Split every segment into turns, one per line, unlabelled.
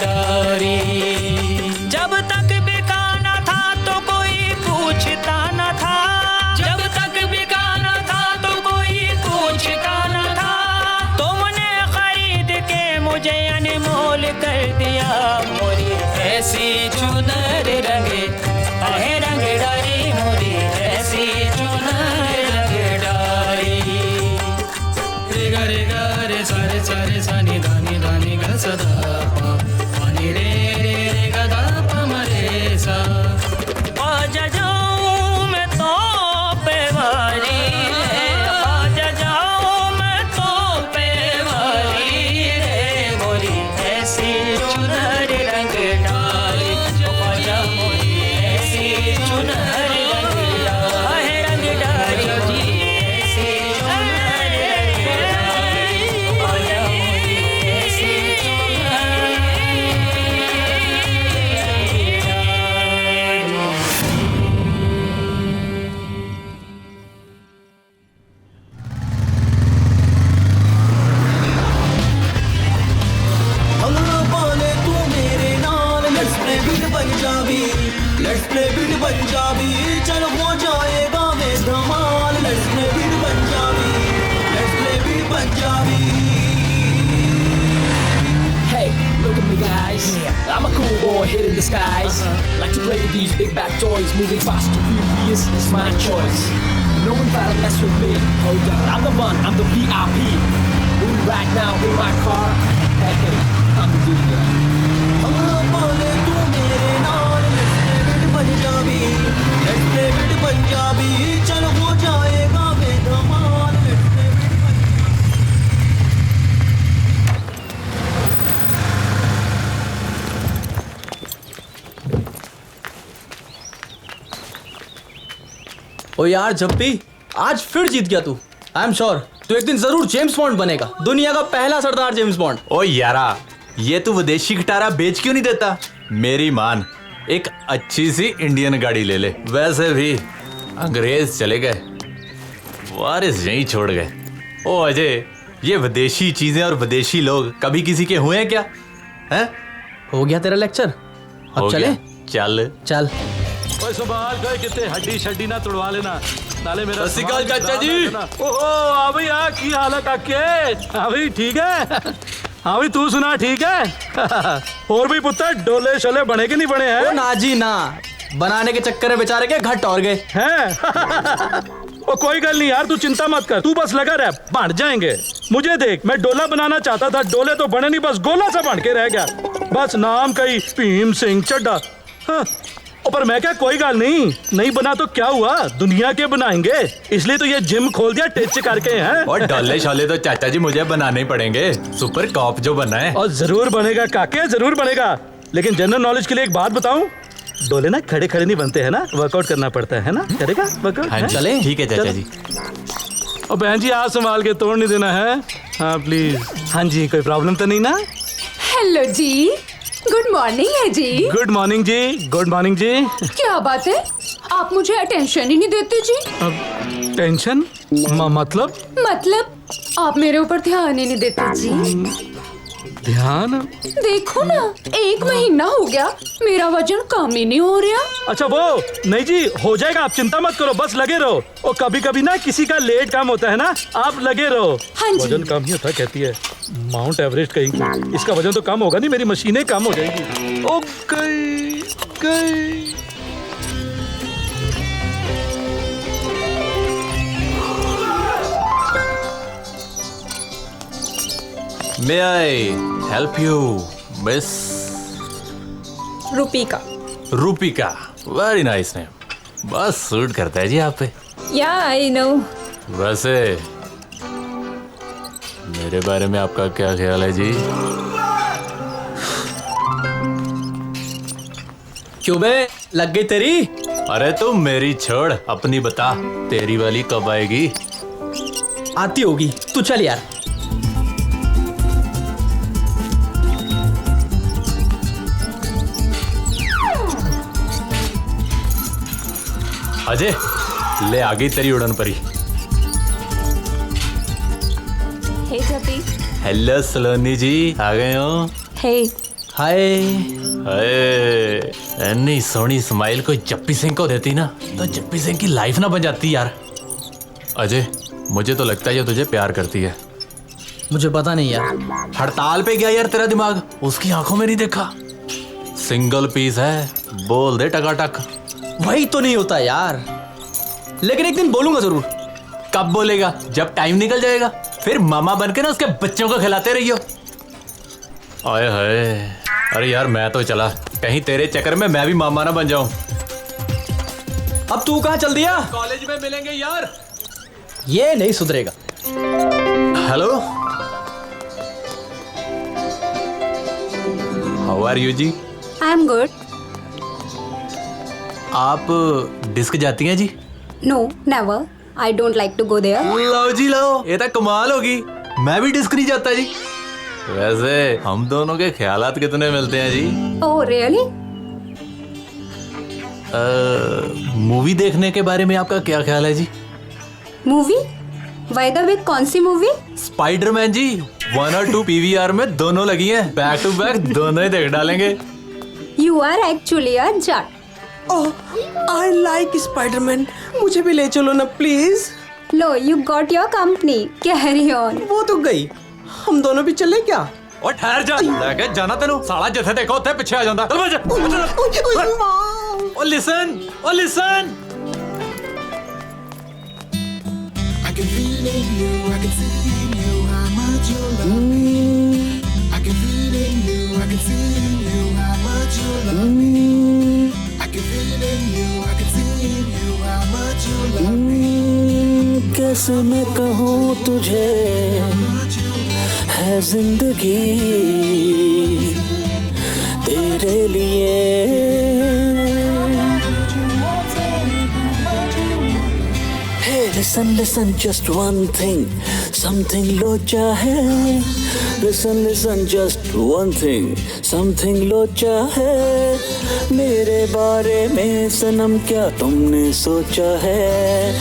डारी। जब तक बिका न था तो कोई पूछता न था, जब तक बिका न था तो कोई पूछता न था। तुमने खरीद के मुझे अनमोल कर दिया, मोरी ऐसी चुनर रंगे आहे रंग डारी, मोरी ऐसी चुनर रंग डारी। रे ग रे ग रे सा रे सा रे सा नि धा नि धा नि ग सा धा पा पा नि रे रे रे ग धा प म रे सा। आज जाऊं मैं तो पेवारी रे, आज जाऊं मैं तो पेवारी रे, मोरी ऐसी चुनर रंग डाली, आजा मोरी ऐसी चुनर रंग डाली, रंग डाली मोरी ऐसी चुनर रंग डाली, आजा मोरी ऐसी चुनर
भंगड़ा पाले तू मेरे नाल, let's play beat Punjabi, let's play beat Punjabi, चल हो जाएगा वे धमाल। Let's play beat Punjabi, let's play beat Punjabi.
Hey, look at me guys, I'm a cool boy hitting the skies. Like to play with these big bad toys, moving fast and furious, it's my choice. No one better mess with me, hold on, I'm the one, I'm the VIP. Moving right now in my car, hey, I'm the DJ.
Bhangra पाले तू मेरे नाल, let's play beat Punjabi, let's play beat Punjabi, चल हो जाएगा वे धमाल। Let's play beat Punjabi.
ओ यार जप्पी, आज फिर जीत गया तू। आई एम श्योर तू एक दिन जरूर जेम्स बॉन्ड बनेगा, दुनिया का पहला सरदार जेम्स बॉन्ड।
ओ यारा, ये तू विदेशी खटारा बेच क्यों नहीं देता? मेरी मान, एक अच्छी सी इंडियन गाड़ी ले ले। वैसे भी अंग्रेज चले गए, वारिस यहीं छोड़ गए। ओ अजय, ये विदेशी चीजें और विदेशी लोग कभी किसी के हुए हैं क्या? हैं?
हो गया तेरा लेक्चर,
हो
अब चले?
गया? चल
चल।
ओए संभाल गए, कितने हड्डी शड्डी ना तुड़वा लेना, नाले मेरा
सत श्री अकाल
सामान
चाचा जी।
खराब ना करना। ओहो हाँ भाई, हाँ की हाल है काके? हाँ भाई ठीक है, हाँ भाई तू सुना ठीक है? और भी पुत्र डोले शोले बने के नहीं बने
ओ
हैं?
ना जी ना, बनाने के चक्कर में बेचारे के घट और गए।
हैं? ओ कोई गल नहीं यार, तू चिंता मत कर, तू बस लगा रह, बन जाएंगे। मुझे देख, मैं डोला बनाना चाहता था, डोले तो बने नहीं, बस गोला सा बन के रह गया। बस नाम कही भीम सिंह चड्ढा। हाँ। ओ पर मैं क्या, कोई गल नहीं बना तो क्या हुआ, दुनिया के बनाएंगे, इसलिए तो ये जिम खोल दिया टिच करके हैं।
और डोले शोले तो चाचा जी मुझे बनाने ही पड़ेंगे, सुपर कॉप जो बनना है।
और जरूर बनेगा काके, जरूर बनेगा। लेकिन जनरल नॉलेज के लिए एक बात बताऊं, डोले ना खड़े खड़े नहीं बनते हैं ना, वर्कआउट करना पड़ता है ना। करेगा वर्कआउट?
हाँ जी,
चले?
ठीक है चाचा जी।
और बहन जी हाथ संभाल के, तोड़ नहीं देना है। हाँ प्लीज। हाँ जी, कोई प्रॉब्लम तो नहीं ना?
हेलो जी, गुड मॉर्निंग है जी।
गुड मॉर्निंग जी, गुड मॉर्निंग जी।
क्या बात है, आप मुझे अटेंशन ही नहीं देते जी।
अब टेंशन
मतलब आप मेरे ऊपर ध्यान ही नहीं देते जी।
ध्यान?
देखो ना, 1 महीना हो गया, मेरा वजन कम ही नहीं हो रहा।
अच्छा वो नहीं जी, हो जाएगा, आप चिंता मत करो, बस लगे रहो। और कभी कभी ना किसी का लेट काम होता है ना, आप लगे रहो।
हाँ जी।
वजन कम ही होता कहती है माउंट एवरेस्ट कहीं, इसका वजन तो कम होगा नहीं, मेरी मशीनें कम हो जाएंगी। ओ गई।
May I help you, Miss
Rupika.
Rupika? Very nice name, बस सूट करता है जी आप पे।
या आई नो।
वैसे मेरे बारे में आपका क्या ख्याल है जी?
क्यों बे, लग गई तेरी?
अरे तुम मेरी छोड़, अपनी बता, तेरी वाली कब आएगी?
आती होगी, तू चल यार।
अजय, ले आ गई तेरी उड़न परी।
हे जपी।
हेलो सलोनी जी, आ गए हो?
हे,
हाय।
इतनी सोहनी स्माइल कोई जप्पी सिंह को देती ना तो जप्पी सिंह की लाइफ ना बन जाती यार। अजय, मुझे तो लगता है ये तुझे प्यार करती है।
मुझे पता नहीं यार।
हड़ताल पे गया यार तेरा दिमाग, उसकी आंखों में नहीं देखा। सिंगल पीस है, बोल दे टकाटक।
वही तो नहीं होता यार, लेकिन एक दिन बोलूंगा जरूर।
कब बोलेगा? जब टाइम निकल जाएगा, फिर मामा बन के ना उसके बच्चों को खिलाते रहियो। आए हाय, अरे यार मैं तो चला, कहीं तेरे चक्कर में मैं भी मामा ना बन जाऊं।
अब तू कहाँ चल दिया?
कॉलेज में मिलेंगे यार।
ये नहीं सुधरेगा।
हेलो, हाउ आर यू जी?
I am good.
आप डिस्क जाती हैं जी?
No never, I don't like to go there.
लो जी लो, ये तो कमाल होगी, मैं भी डिस्क नहीं जाता जी। वैसे हम दोनों के ख्यालात कितने मिलते हैं जी?
Oh really?
मूवी देखने के बारे में आपका क्या ख्याल है जी?
मूवी? बाय द वे कौन सी मूवी?
स्पाइडरमैन जी, 1 और 2 पीवीआर में दोनों लगी हैं, बैक टू बैक दोनों ही देख डालेंगे।
You are actually a Jat.
I like Spiderman, मुझे भी ले चलो ना प्लीज।
लो you got your company, carry on.
वो तो गई, हम दोनों भी चले क्या?
और ठहर जा, लेके जाना तेनू साला, जिथे देखो उथे पीछे आ जांदा। चल ओ लिसन, ओ listen.
I can feel it in you, I can see in you how much you love me. I can feel it in you, I can see in you how much you love me. I can feel it in you, I can see in you how much you love me.
कैसे मैं कहूँ तुझे है जिंदगी तेरे लिए। Hey, listen, listen, just one thing, something लोचा है। Listen, listen, just one thing, something लोचा है। मेरे बारे में सनम क्या तुमने सोचा है?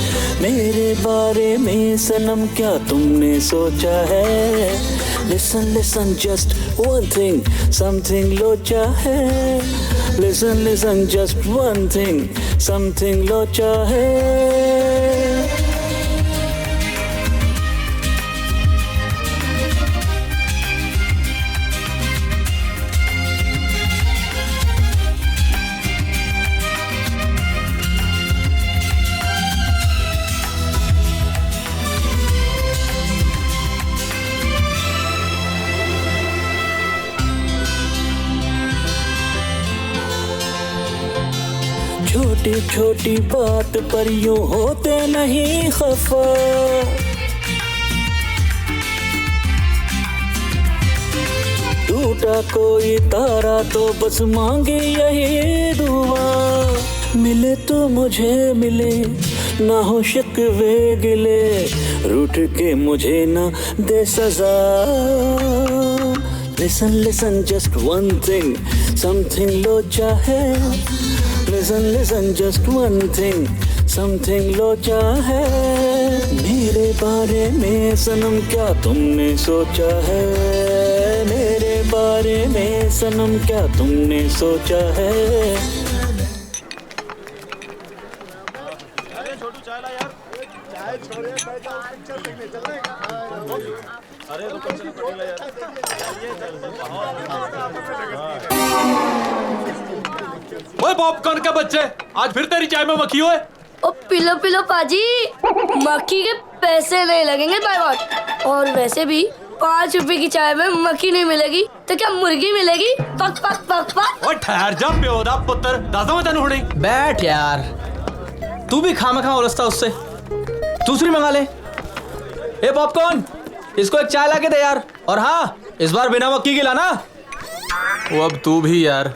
मेरे बारे में सनम क्या तुमने सोचा है? Listen, listen, just one thing, something लोचा है। Listen, listen, just one thing, something लोचा है। छोटी छोटी बात पर यूं होते नहीं खफा। टूटा कोई तारा तो बस मांगे यही दुआ। मिले तो मुझे मिले, ना हो शिकवे गिले, रूठ के मुझे ना दे सजा। Listen, listen, just one thing, something लोचा है। Listen, listen, just one thing, something लोचा है। मेरे बारे में सनम क्या तुमने सोचा है? मेरे बारे में सनम क्या तुमने सोचा है?
ओए पॉपकॉर्न के बच्चे, आज फिर तेरी चाय में मक्खी हुए।
ओ पिलो पिलो पाजी, मक्खी के पैसे नहीं लगेंगे बाय वॉट। और वैसे भी 5 रुपए की चाय में मक्खी नहीं मिलेगी तो क्या मुर्गी मिलेगी? पक पक पक पक।
ओए ठहर जा प्योदा पुत्र, दादा मैं तेनू हुणे।
बैठ यार, तू भी खामखा उलझता उससे। दूसरी मंगा ले। ए पॉपकॉर्न, इसको एक चाय ला के दे यार। और हाँ, इस बार बिना मक्खी की लाना।
वो अब तू भी यार।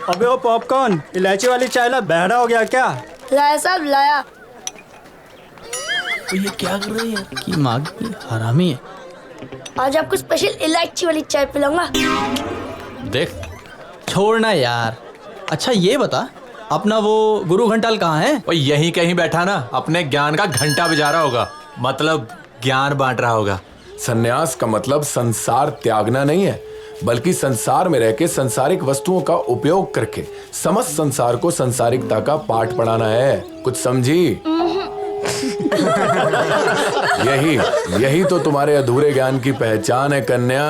अबे वो पॉपकॉर्न, इलायची वाली चाय ला, बहरा हो गया क्या?
लाया साहब लाया।
तो ये क्या कर रही है? की माँ की हरामी है।
आज आपको स्पेशल इलायची वाली चाय पिलाऊंगा।
देख,
छोड़ना यार। अच्छा ये बता, अपना वो गुरु घंटाल कहाँ है?
वो यहीं कहीं बैठा ना, अपने ज्ञान का घंटा बजा रहा होगा, मतलब ज्ञान बांट रहा होगा।
सन्यास का मतलब संसार त्यागना नहीं है, बल्कि संसार में रह के संसारिक वस्तुओं का उपयोग करके समस्त संसार को संसारिकता का पाठ पढ़ाना है। कुछ समझी? यही तो तुम्हारे अधूरे ज्ञान की पहचान है कन्या।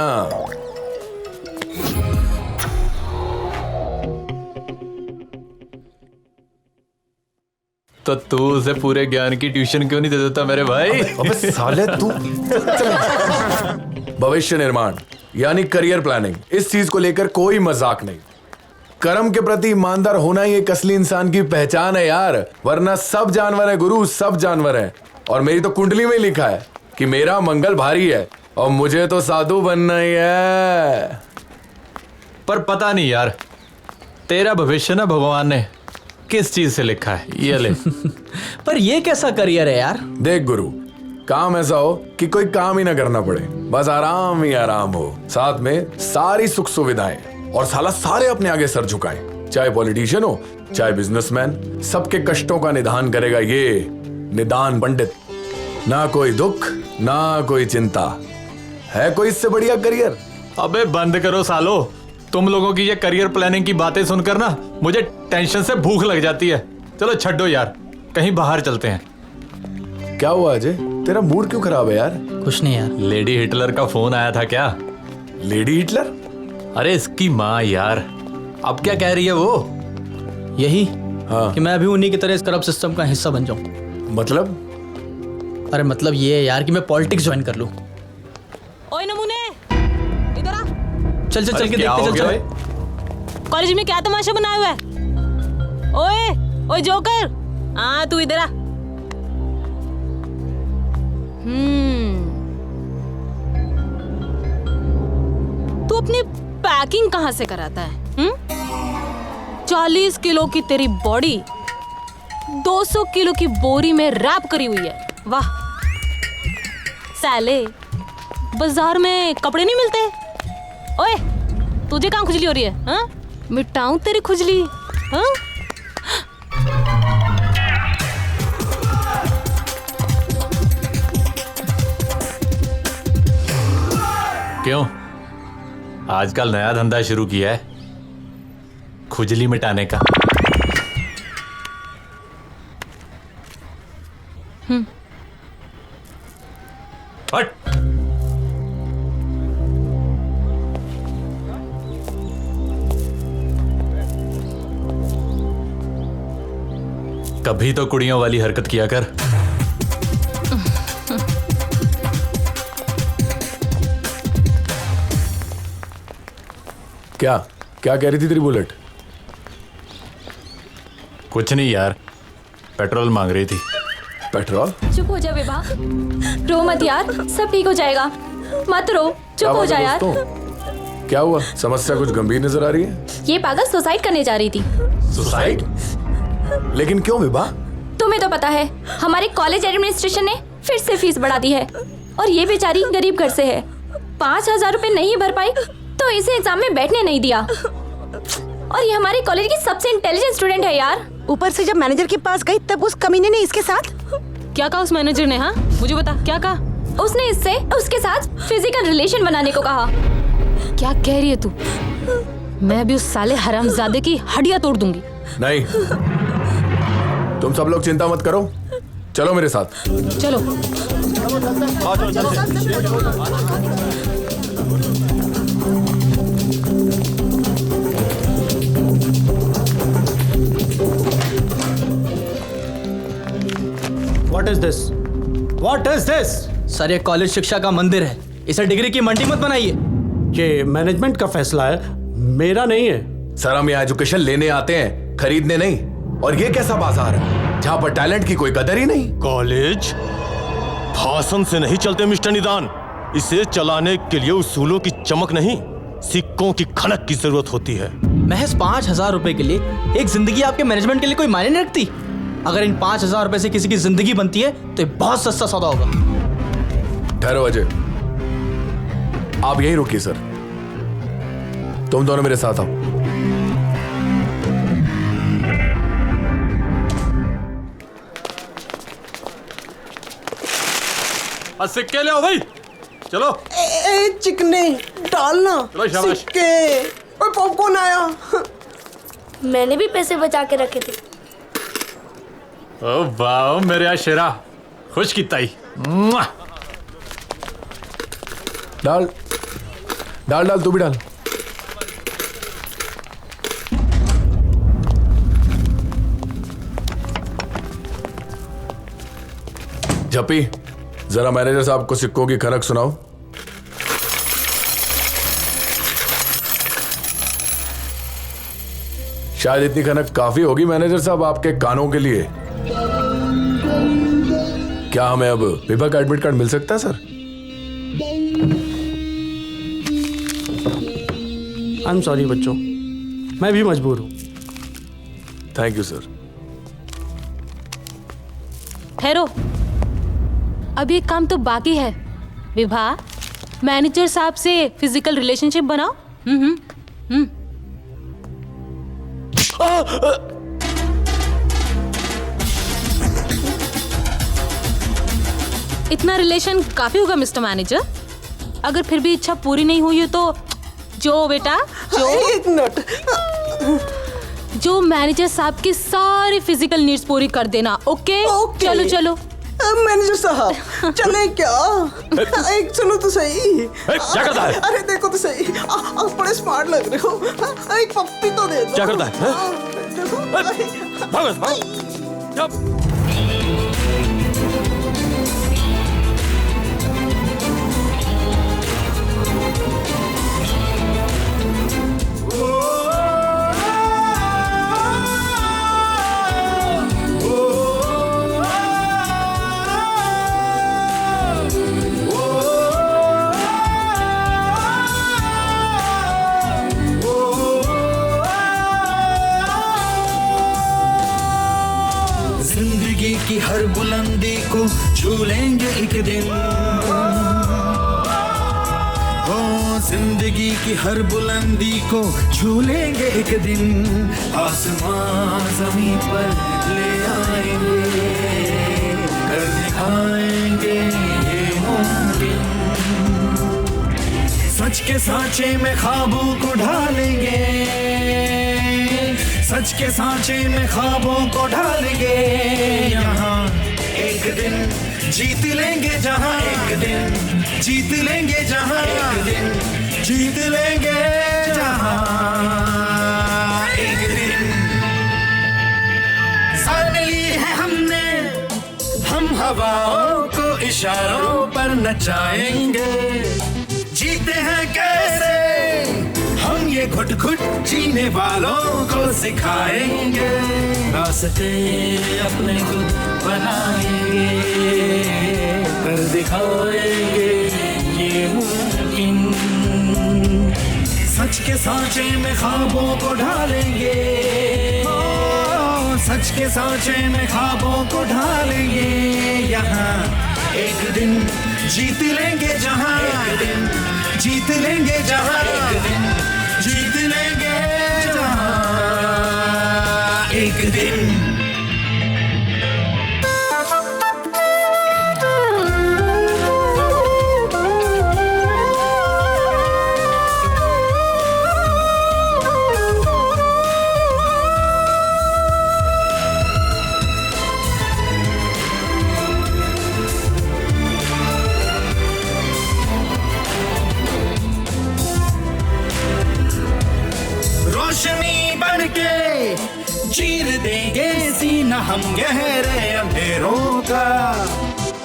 तो तू उसे पूरे ज्ञान की ट्यूशन क्यों नहीं दे देता मेरे भाई?
अबे साले तू। भविष्य निर्माण यानी करियर प्लानिंग, इस चीज को लेकर कोई मजाक नहीं। कर्म के प्रति ईमानदार होना ही एक असली इंसान की पहचान है यार, वरना सब जानवर है गुरु, सब जानवर है। और मेरी तो कुंडली में लिखा है कि मेरा मंगल भारी है और मुझे तो साधु बनना ही है।
पर पता नहीं यार, तेरा भविष्य ना भगवान ने किस चीज से लिखा है, ये ले।
पर ये कैसा करियर है यार?
देख गुरु, काम ऐसा हो कि कोई काम ही ना करना पड़े, बस आराम ही आराम हो, साथ में सारी सुख सुविधाएं, और साला सारे अपने आगे सर झुकाएं। चाहे पॉलिटिशियन हो चाहे बिजनेसमैन, सबके कष्टों का निदान करेगा ये निदान पंडित। ना कोई दुख ना कोई चिंता, है कोई इससे बढ़िया करियर?
अबे बंद करो सालो, तुम लोगों की ये करियर प्लानिंग की बातें सुनकर ना मुझे टेंशन से भूख लग जाती है। चलो छड्डो यार, कहीं बाहर चलते हैं।
क्या हुआ अजय, तेरा मूड क्यों खराब है यार?
कुछ नहीं यार।
लेडी हिटलर का फोन आया था क्या?
Lady Hitler?
अरे इसकी माँ यार, अब क्या कह रही है वो?
यही
हाँ।
कि मैं भी उन्हीं की तरह इस करप्ट सिस्टम का हिस्सा बन जाऊं।
मतलब?
अरे मतलब ये है यार कि मैं पॉलिटिक्स ज्वाइन कर लूं।
ओए नमूने, इधर आ।
चल चल चल के
क्या
देखते,
हो
चल
गया
चल।
कॉलेज में क्या तमाशा बनाया हुआ है? ओए ओए जोकर, हाँ तू इधर आ। तू अपनी पैकिंग कहाँ से कराता है? 40 किलो की तेरी बॉडी 200 किलो की बोरी में रैप करी हुई है। वाह साले, बाजार में कपड़े नहीं मिलते? ओए तुझे कहाँ खुजली हो रही है? हाँ, मिटाऊं तेरी खुजली? हाँ,
क्यों, आजकल नया धंधा शुरू किया है खुजली मिटाने का? हट। कभी तो कुड़ियों वाली हरकत किया कर।
क्या क्या कह रही थी तेरी बुलेट?
कुछ नहीं यार, पेट्रोल मांग रही थी।
पेट्रोल?
चुप हो जा विभा, रो मत यार, सब ठीक हो जाएगा, मत रो, चुप हो जा यार।
क्या हुआ, समस्या कुछ गंभीर नजर आ रही है?
ये पागल सुसाइड करने जा रही थी।
सुसाइड? लेकिन क्यों विभा?
तुम्हें तो पता है हमारे कॉलेज एडमिनिस्ट्रेशन ने फिर से फीस बढ़ा दी है, और ये बेचारी गरीब घर से है, 5,000 रुपए नहीं भर पाई तो इसे एग्जाम में बैठने नहीं दिया। और ये हमारे कॉलेज की सबसे इंटेलिजेंट स्टूडेंट है यार।
ऊपर से जब मैनेजर के पास गई तब उस कमीने ने इसके साथ
क्या कहा? उस मैनेजर ने? हाँ मुझे बता, क्या कहा?
उसने इससे उसके साथ फिजिकल रिलेशन बनाने को कहा।
क्या कह रही है तू? मैं भी उस साले हरामजादे की हड्डियां तोड़ दूंगी।
नहीं, तुम सब लोग चिंता मत करो, चलो मेरे साथ।
चलो।
What is this? What is this?
Sir ये कॉलेज शिक्षा का मंदिर है, इसे डिग्री की मंडी मत बनाइए।
ये मैनेजमेंट का फैसला है, मेरा नहीं है।
सर हम यहाँ एजुकेशन लेने आते हैं, खरीदने नहीं। और ये कैसा बाजार है जहाँ पर टैलेंट की कोई कदर ही नहीं?
कॉलेज भाषण से नहीं चलते मिस्टर निदान, इसे चलाने के लिए उसूलों की चमक नहीं, सिक्कों की खनक की जरूरत होती है।
महज 5,000 रुपए के लिए एक जिंदगी आपके मैनेजमेंट के लिए कोई मायने नहीं रखती। अगर इन 5,000 रुपए से किसी की जिंदगी बनती है तो ये बहुत सस्ता सौदा होगा।
ठहरो अजय, आप यहीं रुकिए सर, तुम दोनों मेरे साथ आओ।
सिक्के ले आओ भाई, चलो।
चिकने
डालना
चलो शाबाश।
सिक्के। और पॉपकॉर्न आया।
मैंने भी पैसे बचा के रखे थे।
ओ वाह मेरे आशिरा, खुश की ताई। मुआ।
डाल डाल डाल, तू भी डाल। झप्पी, जरा मैनेजर साहब को सिक्कों की खनक सुनाओ। शायद इतनी खनक काफी होगी मैनेजर साहब आपके कानों के लिए। क्या हमें अब विभा का एडमिट कार्ड मिल सकता है सर?
आई एम सॉरी बच्चों, मैं भी मजबूर हूं।
Thank you sir.
ठहरो, अभी एक काम तो बाकी है। विभा, मैनेजर साहब से फिजिकल रिलेशनशिप बनाओ। इतना रिलेशन काफी होगा मिस्टर मैनेजर। अगर फिर भी इच्छा पूरी नहीं हुई है तो जो बेटा जो
एक मिनट,
जो मैनेजर साहब की सारी फिजिकल नीड्स पूरी कर देना। ओके? चलो चलो।
मैनेजर साहब चले क्या? एक चलो तो सही।
क्या करता है?
अरे देखो तो सही, आप बड़े स्मार्ट लग रहे हो। एक पप्पी तो दे दो।
क्या करता है? भागो,
जिंदगी की हर बुलंदी को छू लेंगे एक दिन। हो जिंदगी की हर बुलंदी को छू लेंगे एक दिन। आसमां जमीन पर ले आएंगे, कर दिखाएंगे ये मुमकिन। सच के सांचे में ख्वाबों को ढालेंगे, सच के सांचे में ख्वाबों को ढालेंगे। यहाँ एक दिन जीत लेंगे जहाँ, एक दिन जीत लेंगे जहाँ, एक दिन जीत लेंगे जहाँ। एक दिन सान ली है हमने, हम हवाओं को इशारों पर नचाएंगे। जीते हैं कैसे हम ये घुट घुट जीने वालों को सिखाएंगे। रास्ते अपने खुद बनाएंगे, कर दिखाएंगे ये मुमकिन। सच के सांचे में ख्वाबों को ढालेंगे, सच के सांचे में ख्वाबों को ढालेंगे। यहाँ एक दिन जीत लेंगे जहाँ, एक दिन जीत लेंगे जहाँ, एक दिन जीत लेंगे जहाँ। एक दिन रोशनी बन के चीर देंगे सीना हम गहरे अंधेरों का।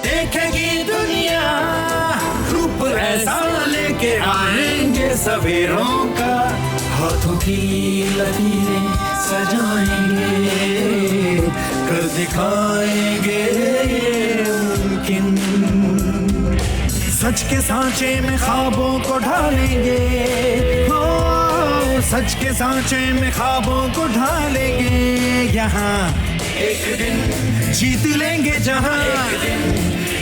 देखेगी दुनिया रूप ऐसा लेके आएंगे सवेरों का। हाथों की लकीरें सजाएंगे, कर दिखाएंगे ये मुमकिन। सच के सांचे में ख्वाबों को ढालेंगे, सच के सांचे में ख्वाबों को ढालेंगे। यहाँ एक दिन जीत लेंगे जहाँ, एक दिन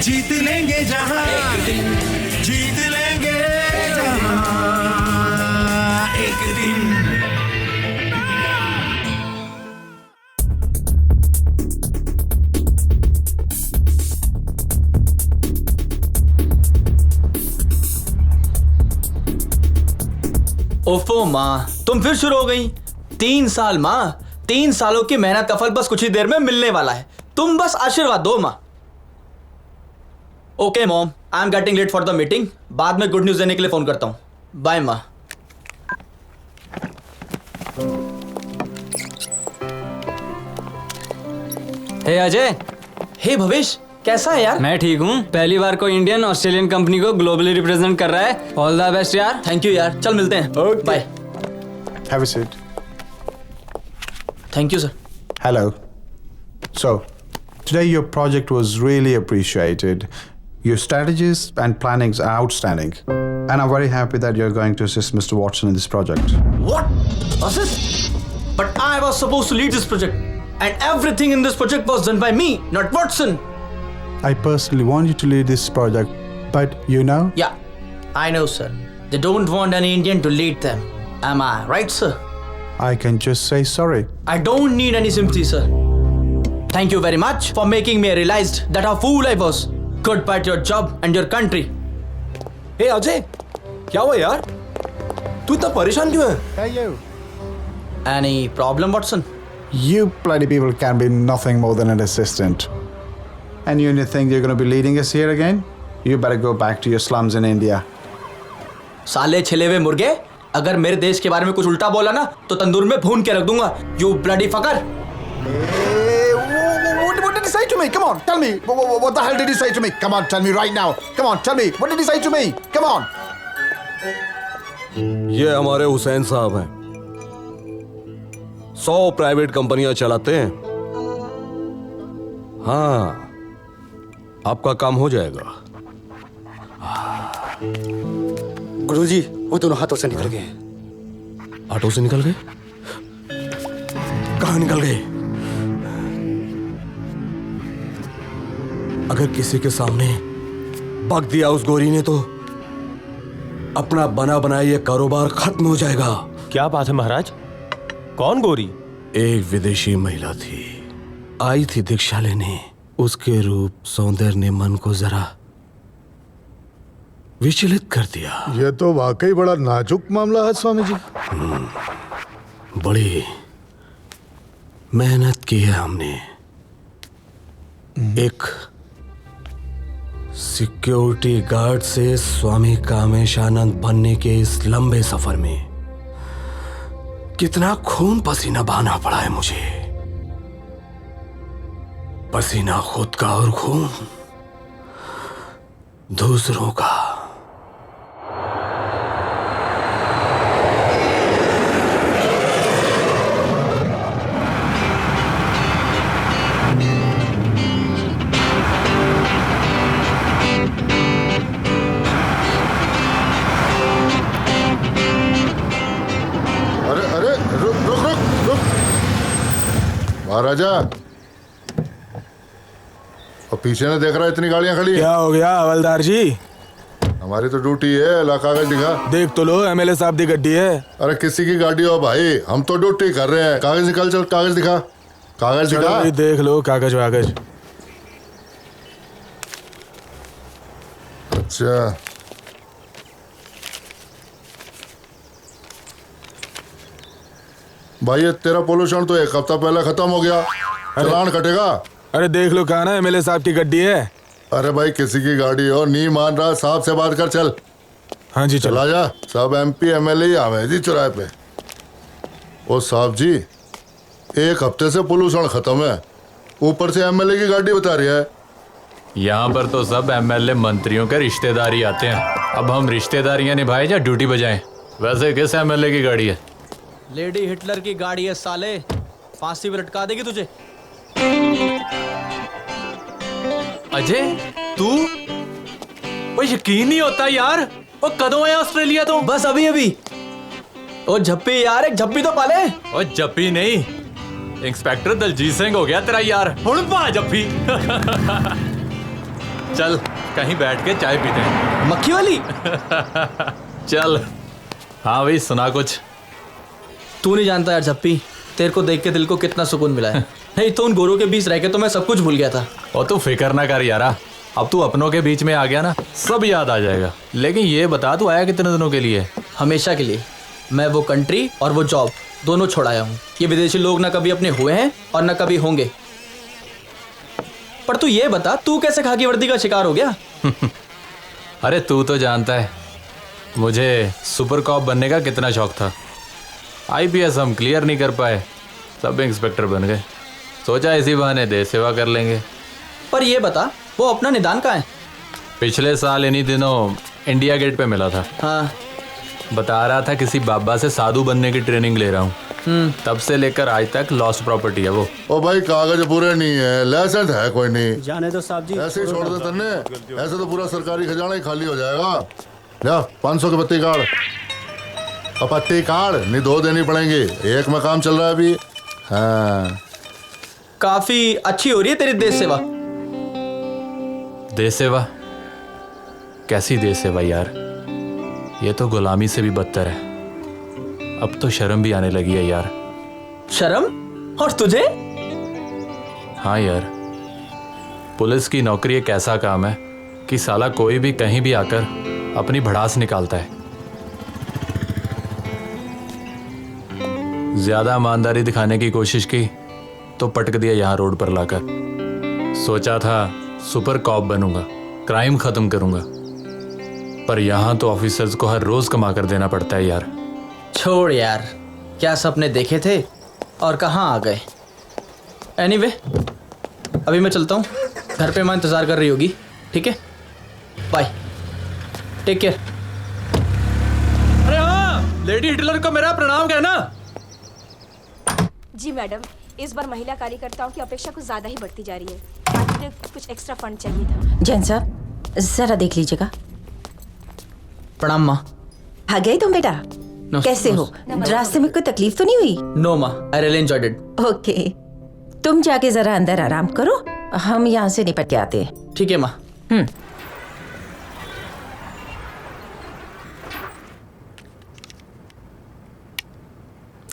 जीत लेंगे जहाँ, एक दिन जीत लेंगे जहाँ। एक दिन
माँ, तुम फिर शुरू हो गई। 3 साल माँ, 3 सालों की मेहनत का फल बस कुछ ही देर में मिलने वाला है। तुम बस आशीर्वाद दो माँ। Okay mom, I am getting late for the meeting. बाद में गुड न्यूज देने के लिए फोन करता हूँ। बाय माँ।
हे अजय।
हे भवेश, कैसा है यार?
मैं ठीक हूँ। पहली बार कोई इंडियन ऑस्ट्रेलियन कंपनी को ग्लोबली रिप्रेजेंट कर रहा है। ऑल द बेस्ट यार।
थैंक यू यार, चल मिलते हैं। Bye.
Have a seat.
Thank you sir.
Hello. So, today your project was really appreciated. Your strategies and plannings are outstanding. And I'm very happy that you're going to assist Mr. Watson in this project.
What? Assist? But I was supposed to lead this project. And everything in this project was done by me, not Watson.
I personally want you to lead this project, but you know?
Yeah, I know, sir. They don't want an Indian to lead them. Am I right, sir?
I can just say sorry.
I don't need any sympathy, sir. Thank you very much for making me realize that how fool I was. Goodbye to your job and your country.
Hey Ajay, क्या हुआ यार? तू इतना परेशान क्यों है?
Hey you.
Any problem, Watson?
You bloody people can be nothing more than an assistant. And you think you're going to be leading us here again? You better go back to your slums in India.
साले छिले हुए मुर्गे, अगर मेरे देश के बारे में कुछ उल्टा बोला ना तो तंदूर में भून के रख दूंगा। You bloody fucker!
What did he say to me? Come on, tell me. What the hell did he say to me? Come on, tell me right now. Come on, tell me. What did he say to me? Come on.
ये हमारे हुसैन साहब हैं। 100 private कंपनियां चलाते हैं। हाँ, आपका काम हो जाएगा।
गुरुजी, वो दोनों हाथों से निकल गए।
हाथों से निकल गए? कहाँ निकल गए? अगर किसी के सामने पक दिया उस गोरी ने तो अपना बना बनाया ये कारोबार खत्म हो जाएगा।
क्या बात है महाराज? कौन गोरी?
एक विदेशी महिला थी, आई थी दीक्षा लेने। उसके रूप सौंदर्य ने मन को जरा विचलित कर दिया।
यह तो वाकई बड़ा नाजुक मामला है स्वामी जी।
बड़ी मेहनत की है हमने। एक सिक्योरिटी गार्ड से स्वामी कामेशानंद बनने के इस लंबे सफर में कितना खून पसीना बहाना पड़ा है मुझे। पसीना खुद का और खून दूसरों का।
महाराजा, और पीछे ने देख रहा है इतनी गाड़ियां खड़ी।
क्या हो गया हवलदार जी?
हमारी तो ड्यूटी है। कागज दिखा।
देख तो लो, एमएलए साहब की गड्डी है।
अरे किसी की गाड़ी हो भाई, हम तो ड्यूटी कर रहे हैं। कागज निकाल, चल कागज दिखा। कागज दिखा।
देख लो कागज वागज।
अच्छा, भाई ये तेरा पोल्यूशन तो 1 हफ्ता पहले खत्म हो गया। चालान कटेगा।
अरे देख लो कहा ना, एमएलए साहब की गड्डी है।
अरे भाई किसी की गाड़ी हो, नहीं मान रहा, साहब से बात कर। चल।
हाँ जी
चला जा। सब एमपी एमएलए ही आवे जी चौराहे पे। ओ साहब जी, 1 हफ्ते से पोल्यूशन खत्म है, ऊपर से एमएलए की गाड़ी बता रही है।
यहाँ पर तो सब एमएलए मंत्रियों के रिश्तेदारी आते हैं। अब हम रिश्तेदारियां निभाएं या ड्यूटी बजाएं? वैसे किस एमएलए की गाड़ी है?
लेडी हिटलर की गाड़ी है साले, फांसी पर लटका देगी तुझे।
अजय, तू? वो यकीन नहीं होता यार। वो कदों आया ऑस्ट्रेलिया तो?
बस अभी अभी। ओ झप्पी यार, एक झप्पी तो पाले।
ओ झप्पी नहीं, इंस्पेक्टर दलजीत सिंह हो गया तेरा यार। हुण पा झप्पी। चल कहीं बैठ के चाय पीते हैं।
मक्खी वाली।
चल। हाँ भाई, सुना कुछ।
तू नहीं जानता यार झप्पी, तेरे को देख के दिल को कितना सुकून मिला है। नहीं तो उन गोरों के बीच रह के तो मैं सब कुछ भूल गया था।
और तू फिक्र ना कर यारा, अब तू अपनों के बीच में आ गया ना, सब याद आ जाएगा। लेकिन ये बता, तू आया कितने दिनों के लिए?
हमेशा के लिए। मैं वो कंट्री और वो जॉब दोनों छोड़ाया हूँ। ये विदेशी लोग ना कभी अपने हुए हैं और ना कभी होंगे। पर तू ये बता, तू कैसे खाकी वर्दी का शिकार हो गया?
अरे तू तो जानता है मुझे सुपर कॉप बनने का कितना शौक था। आईपीएस हम क्लियर नहीं कर पाए, सब इंस्पेक्टर बन गए। सोचा इसी बहाने देश सेवा कर लेंगे।
पर ये बता, वो अपना निदान कहाँ है?
पिछले साल इन्हीं दिनों इंडिया गेट पे मिला था।
हाँ।
बता रहा था किसी बाबा से साधु बनने की ट्रेनिंग ले रहा हूँ। तब से लेकर आज तक लॉस्ट प्रॉपर्टी है वो।
ओ भाई कागज पूरे नहीं है, लाइसेंस है कोई नहीं।
जाने दो साहब जी,
ऐसे ही छोड़ दे तन्ने, ऐसे तो पूरा सरकारी खजाना ही खाली हो जाएगा। जा 500 की पत्ती काट, और पत्ती काट नहीं 2 देनी पड़ेंगी, एक में काम चल रहा है अभी। हाँ
काफी अच्छी हो रही है तेरी देश सेवा।
देश सेवा? कैसी देश सेवा यार, ये तो गुलामी से भी बदतर है। अब तो शर्म भी आने लगी है यार।
शर्म? और तुझे?
हाँ यार, पुलिस की नौकरी एक ऐसा काम है कि साला कोई भी कहीं भी आकर अपनी भड़ास निकालता है। ज्यादा ईमानदारी दिखाने की कोशिश की तो पटक दिया यहां रोड पर लाकर। सोचा था सुपर कॉप बनूंगा, क्राइम खत्म करूंगा, पर यहां तो ऑफिसर्स को हर रोज कमा कर देना पड़ता है यार।
छोड़ यार, क्या सपने देखे थे और कहाँ आ गए। एनीवे, अभी मैं चलता हूँ, घर पे माँ इंतजार कर रही होगी। ठीक है, बाय, टेक केयर।
अरे हाँ, लेडी हिटलर को मेरा प्रणाम कहना।
जी मैडम, इस बार महिला कार्यकर्ताओं की अपेक्षा कुछ ज्यादा ही बढ़ती जा रही है। आखिर कुछ एक्स्ट्रा फंड चाहिए था।
जैन साहब जरा देख लीजिएगा।
प्रणाम माँ।
आ गए तुम बेटा? कैसे हो? रास्ते में कोई तकलीफ तो नहीं हुई?
नो माँ, I really enjoyed it.
Okay, तुम जाके जरा अंदर आराम करो, हम यहाँ से निपट के आते हैं।
ठीक है माँ।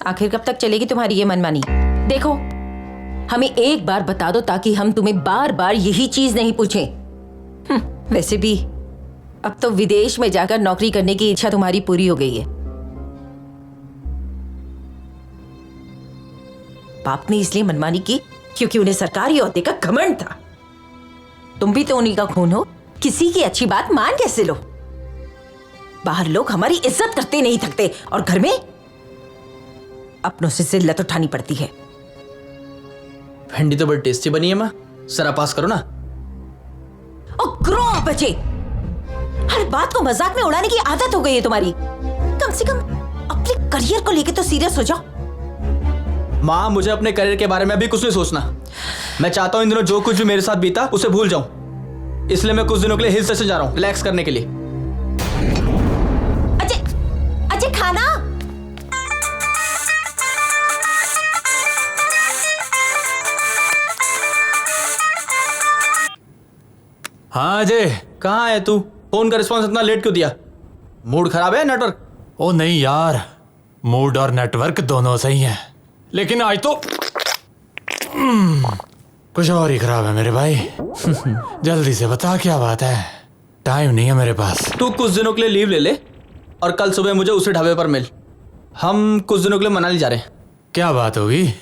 आखिर कब तक चलेगी तुम्हारी ये मनमानी? देखो, हमें एक बार बता दो ताकि हम तुम्हें बार बार यही चीज नहीं पूछें। वैसे भी अब तो विदेश में जाकर नौकरी करने की इच्छा तुम्हारी पूरी हो गई है। बाप ने इसलिए मनमानी की क्योंकि उन्हें सरकारी ओहदे का घमंड था। तुम भी तो उन्हीं का खून हो, किसी की अच्छी बात मान कैसे लो? बाहर लोग हमारी इज्जत करते नहीं थकते और घर में अपनों से जिल्लत उठानी पड़ती है।
भिंडी तो बड़ी टेस्टी बनी है माँ, जरा पास करो ना।
ओ ग्रो अप बच्चे, हर बात को मजाक में उड़ाने की आदत हो गई है तुम्हारी। कम से कम अपने करियर को लेके तो सीरियस हो जाओ।
माँ, मुझे अपने करियर के बारे में अभी कुछ नहीं सोचना। मैं चाहता हूँ इन दिनों जो कुछ भी मेरे साथ बीता उसे भूल जाऊं। इसलिए मैं कुछ दिनों के लिए हिल स्टेशन जा रहा हूँ रिलैक्स करने के लिए।
अजय, अजय खाना।
हाँ अजय,
कहाँ है तू? फोन का रिस्पॉन्स इतना लेट क्यों दिया? मूड खराब है? नेटवर्क?
ओ नहीं यार, मूड और नेटवर्क दोनों सही हैं, लेकिन आज तो कुछ और ही खराब है मेरे भाई। जल्दी से बता क्या बात है, टाइम नहीं है मेरे पास।
तू कुछ दिनों के लिए लीव ले ले और कल सुबह मुझे उसी ढाबे पर मिल। हम कुछ दिनों के लिए मनाली जा रहे हैं।
क्या बात होगी?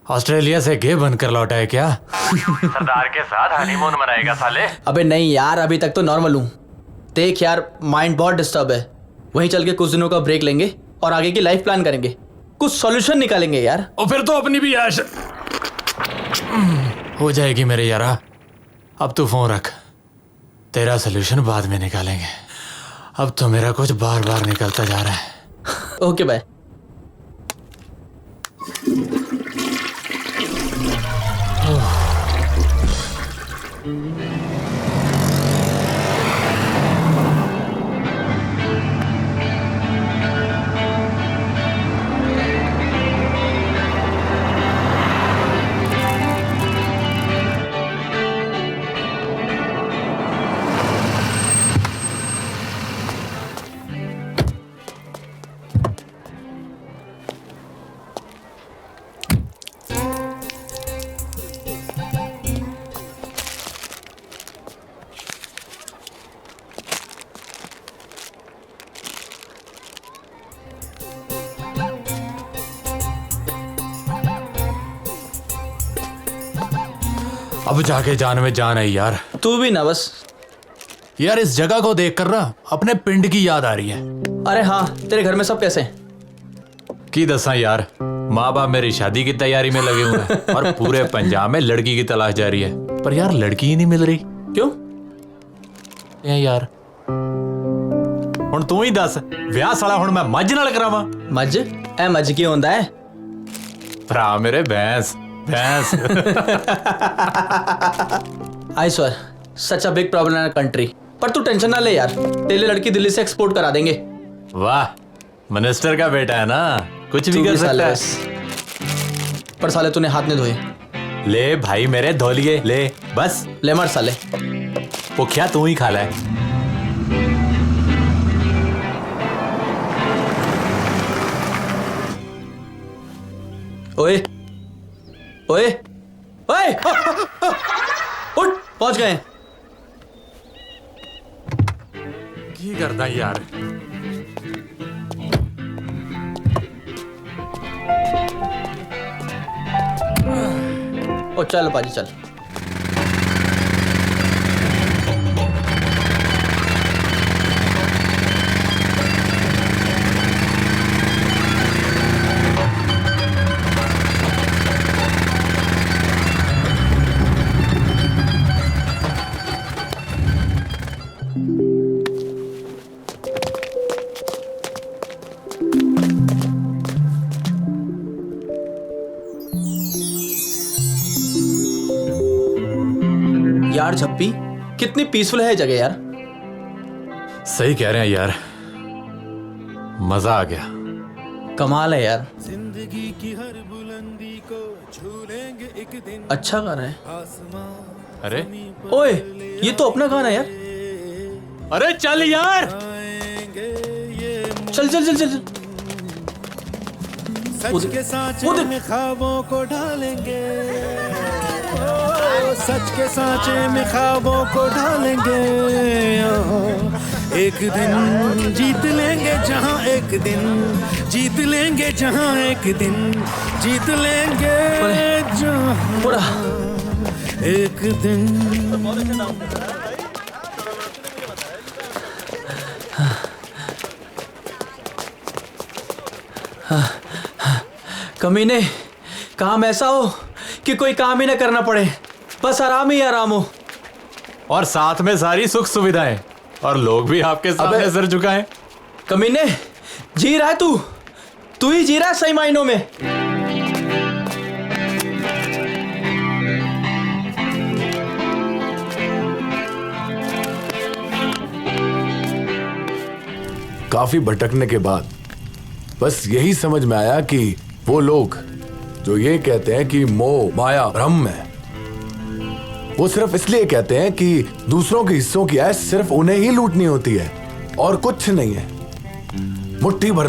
ऑस्ट्रेलिया से गे बनकर लौटा है क्या? सरदार के साथ हनीमून मनाएगा साले?
अबे नहीं यार, अभी तक तो नॉर्मल हूँ। देख यार, माइंड बहुत डिस्टर्ब है। वहीं चल के कुछ दिनों का ब्रेक लेंगे और आगे की लाइफ प्लान करेंगे, कुछ सॉल्यूशन निकालेंगे यार।
और फिर तो अपनी भी ऐश हो जाएगी मेरे यारा। अब तू फोन रख, तेरा सोल्यूशन बाद में निकालेंगे। अब तो मेरा कुछ बार बार निकलता जा रहा है।
Okay bye.
अब जाके जान में जान है यार।
तू भी ना बस।
यार इस जगह को देख कर ना अपने पिंड की याद आ रही है।
अरे हाँ, तेरे घर में सब कैसे हैं?
की दसा यार, माँ बाप मेरी शादी की तैयारी में लगे हुए हैं और पूरे पंजाब में लड़की की तलाश जारी है, पर यार लड़की ही नहीं मिल रही।
क्यों
यार हुण तू ही दस, विआह साला हुण मैं मज नाल करावां?
मज ए मज की होंदा है
भरा मेरे, भैंस भैंस।
I swear such a big problem in country. पर तू टेंशन ना ले यार, तेरे लिए लड़की दिल्ली से एक्सपोर्ट करा देंगे।
वाह, मिनिस्टर का बेटा है ना, कुछ भी कर सकता है।
पर साले तूने हाथ नहीं धोए।
ले भाई मेरे धो लिए, ले बस
ले मर साले।
वो क्या तू ही खा ले।
ओए ओए ओए, उठ, पहुंच गए।
की करदा यार।
ओ चल पाजी चल। यार झप्पी, कितनी पीसफुल है जगह यार।
सही कह रहे हैं यार, मजा आ गया।
कमाल है यार।
जिंदगी की हर बुलंदी को छू लेंगे एक दिन।
अच्छा गाना है।
अरे
ओए, ये तो अपना गाना है यार।
अरे चल यार,
चल चल चल चल।
सच के सांचे में ख्वाबों को ढालेंगे, सच के सांचे में ख्वाबों को ढालेंगे। एक दिन जीत लेंगे जहां, एक दिन जीत लेंगे जहां, एक दिन जीत लेंगे जहां, एक दिन।
कमीने, काम ऐसा हो कि कोई काम ही ना करना पड़े, बस आराम ही आराम हो।
और साथ में सारी सुख सुविधाएं, और लोग भी आपके सामने सर झुकाएं।
कमीने, जी रहा है तू ही जी रहा है सही मायनों में।
काफी भटकने के बाद बस यही समझ में आया कि वो लोग जो ये कहते हैं कि मोह माया भ्रम है, वो सिर्फ इसलिए कहते हैं कि दूसरों के हिस्सों की ऐश सिर्फ उन्हें ही लूटनी होती है और कुछ नहीं है। मुट्ठी भर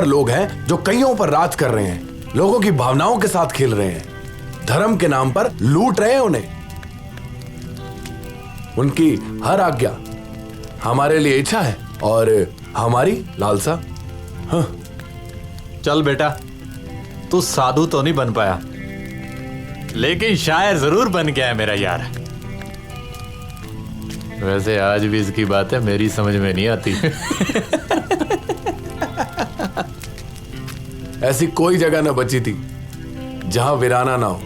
लोग हैं जो कईयों पर राज कर रहे हैं, लोगों की भावनाओं के साथ खेल रहे हैं, धर्म के नाम पर लूट रहे हैं उन्हें। उनकी हर आज्ञा हमारे लिए इच्छा है और हमारी लालसा। हाँ।
चल बेटा, तू साधु तो नहीं बन पाया, लेकिन शायर जरूर बन गया है मेरा यार। वैसे आज भी इसकी बातें मेरी समझ में नहीं आती।
ऐसी कोई जगह न बची थी जहां वीराना ना हो,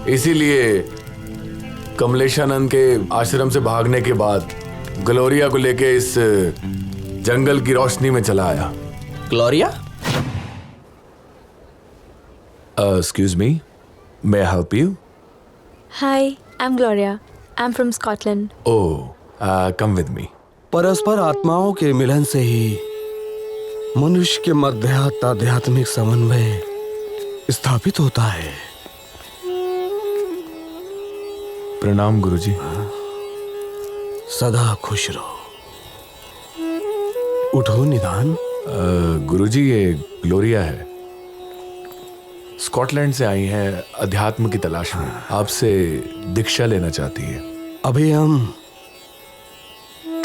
इसीलिए कमलेशानंद के आश्रम से भागने के बाद ग्लोरिया को लेके इस जंगल की रोशनी में चला आया।
Gloria?
Excuse me, may I help you?
Hi, I'm Gloria. I'm from Scotland.
Oh, come with me.
परस्पर आत्माओं के मिलन से ही मनुष्य के मध्य आध्यात्मिक समन्वय स्थापित होता है।
प्रणाम गुरुजी।
सदा खुश रहो। उठो निदान।
गुरुजी, ये ग्लोरिया है, स्कॉटलैंड से आई हैं, अध्यात्म की तलाश में, आपसे दीक्षा लेना चाहती है।
अभी हम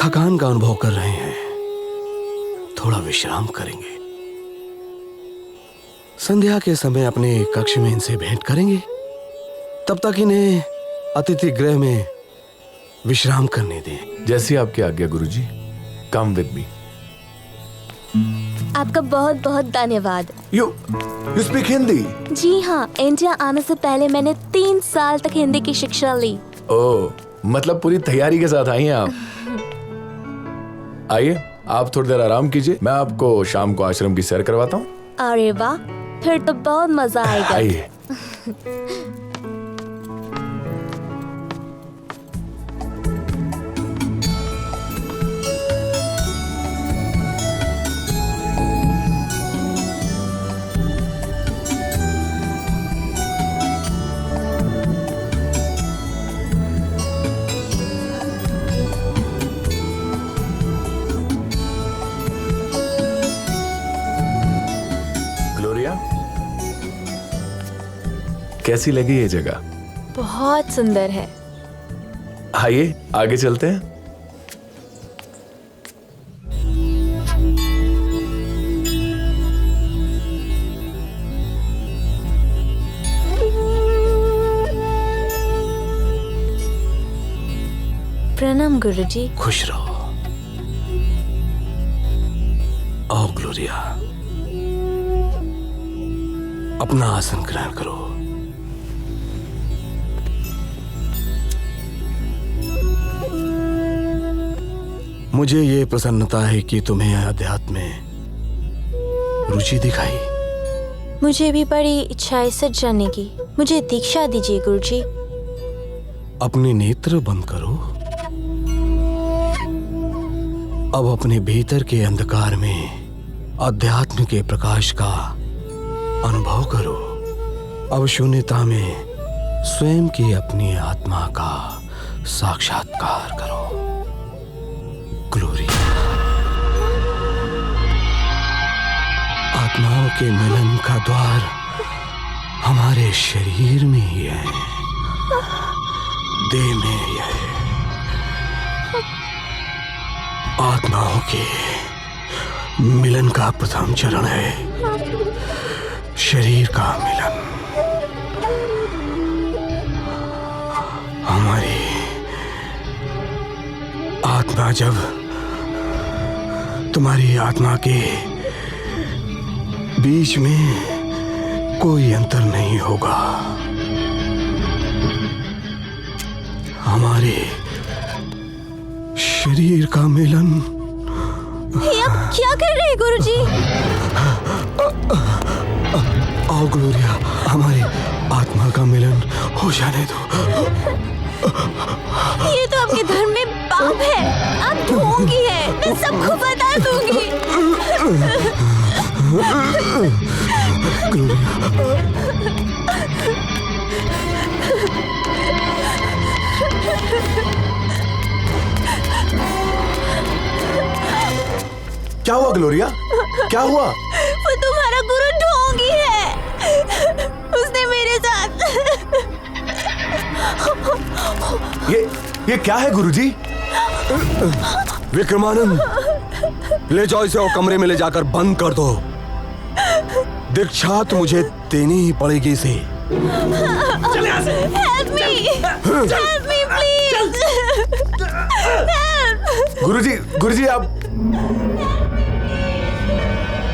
थकान का अनुभव कर रहे हैं, थोड़ा विश्राम करेंगे। संध्या के समय अपने कक्ष में इनसे भेंट करेंगे, तब तक इन्हें अतिथि गृह में विश्राम करने दें।
जैसी आपकी आज्ञा गुरुजी। Come with me.
आपका बहुत बहुत धन्यवाद।
You speak Hindi?
जी हाँ, इंडिया आने से पहले मैंने 3 साल तक हिंदी की शिक्षा ली।
ओह, मतलब पूरी तैयारी के साथ आई हैं आप। आइए, आप थोड़ी देर आराम कीजिए, मैं आपको शाम को आश्रम की सैर करवाता हूँ।
अरे वाह, फिर तो बहुत मजा आएगा।
आइए। कैसी लगी ये जगह?
बहुत सुंदर है।
आइए आगे चलते हैं।
प्रणाम गुरुजी।
खुश रहो। आओ ग्लोरिया, अपना आसन ग्रहण करो। मुझे ये प्रसन्नता है कि तुम्हें अध्यात्म में रुचि दिखाई।
मुझे भी बड़ी इच्छा है सच जानने की। मुझे दीक्षा दीजिए गुरुजी।
अपने नेत्र बंद करो। अब अपने भीतर के अंधकार में अध्यात्म के प्रकाश का अनुभव करो। अब शून्यता में स्वयं की अपनी आत्मा का साक्षात्कार करो। ग्लोरी, आत्माओं के मिलन का द्वार हमारे शरीर में ही है, देह में ही है। आत्माओं के मिलन का प्रथम चरण है शरीर का मिलन। हमारी आत्मा जब तुम्हारी आत्मा के बीच में कोई अंतर नहीं होगा। हमारे शरीर का मिलन।
ये आप क्या कर रहे हैं गुरुजी?
आओ ग्लोरिया, हमारी आत्मा का मिलन हो जाने दो।
ये तो आपके धर्म में पाप है। आप ढोंगी है। मैं सबको बता दूंगी।
क्या हुआ ग्लोरिया? क्या हुआ?
वो तुम्हारा गुरु ढोंगी है। उसने मेरे साथ
ये क्या है गुरुजी?
विक्रमानंद, ले जाओ इसे और कमरे में ले जाकर बंद कर दो। दीक्षा तो मुझे देनी ही पड़ेगी इसे।
चल यहाँ से। Help me, help me please. Help.
गुरुजी आप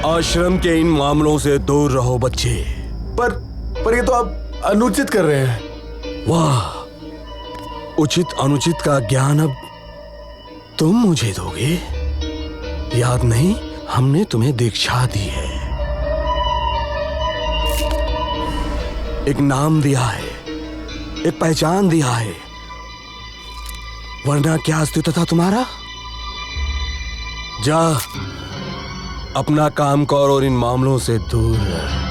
आश्रम के इन मामलों से दूर रहो बच्चे।
पर ये तो आप अनुचित कर रहे हैं।
वाह, उचित अनुचित का ज्ञान अब तुम मुझे दोगे? याद नहीं, हमने तुम्हें दीक्षा दी है, एक नाम दिया है, एक पहचान दिया है, वरना क्या अस्तित्व था तुम्हारा? जा अपना काम कर और इन मामलों से दूर रह।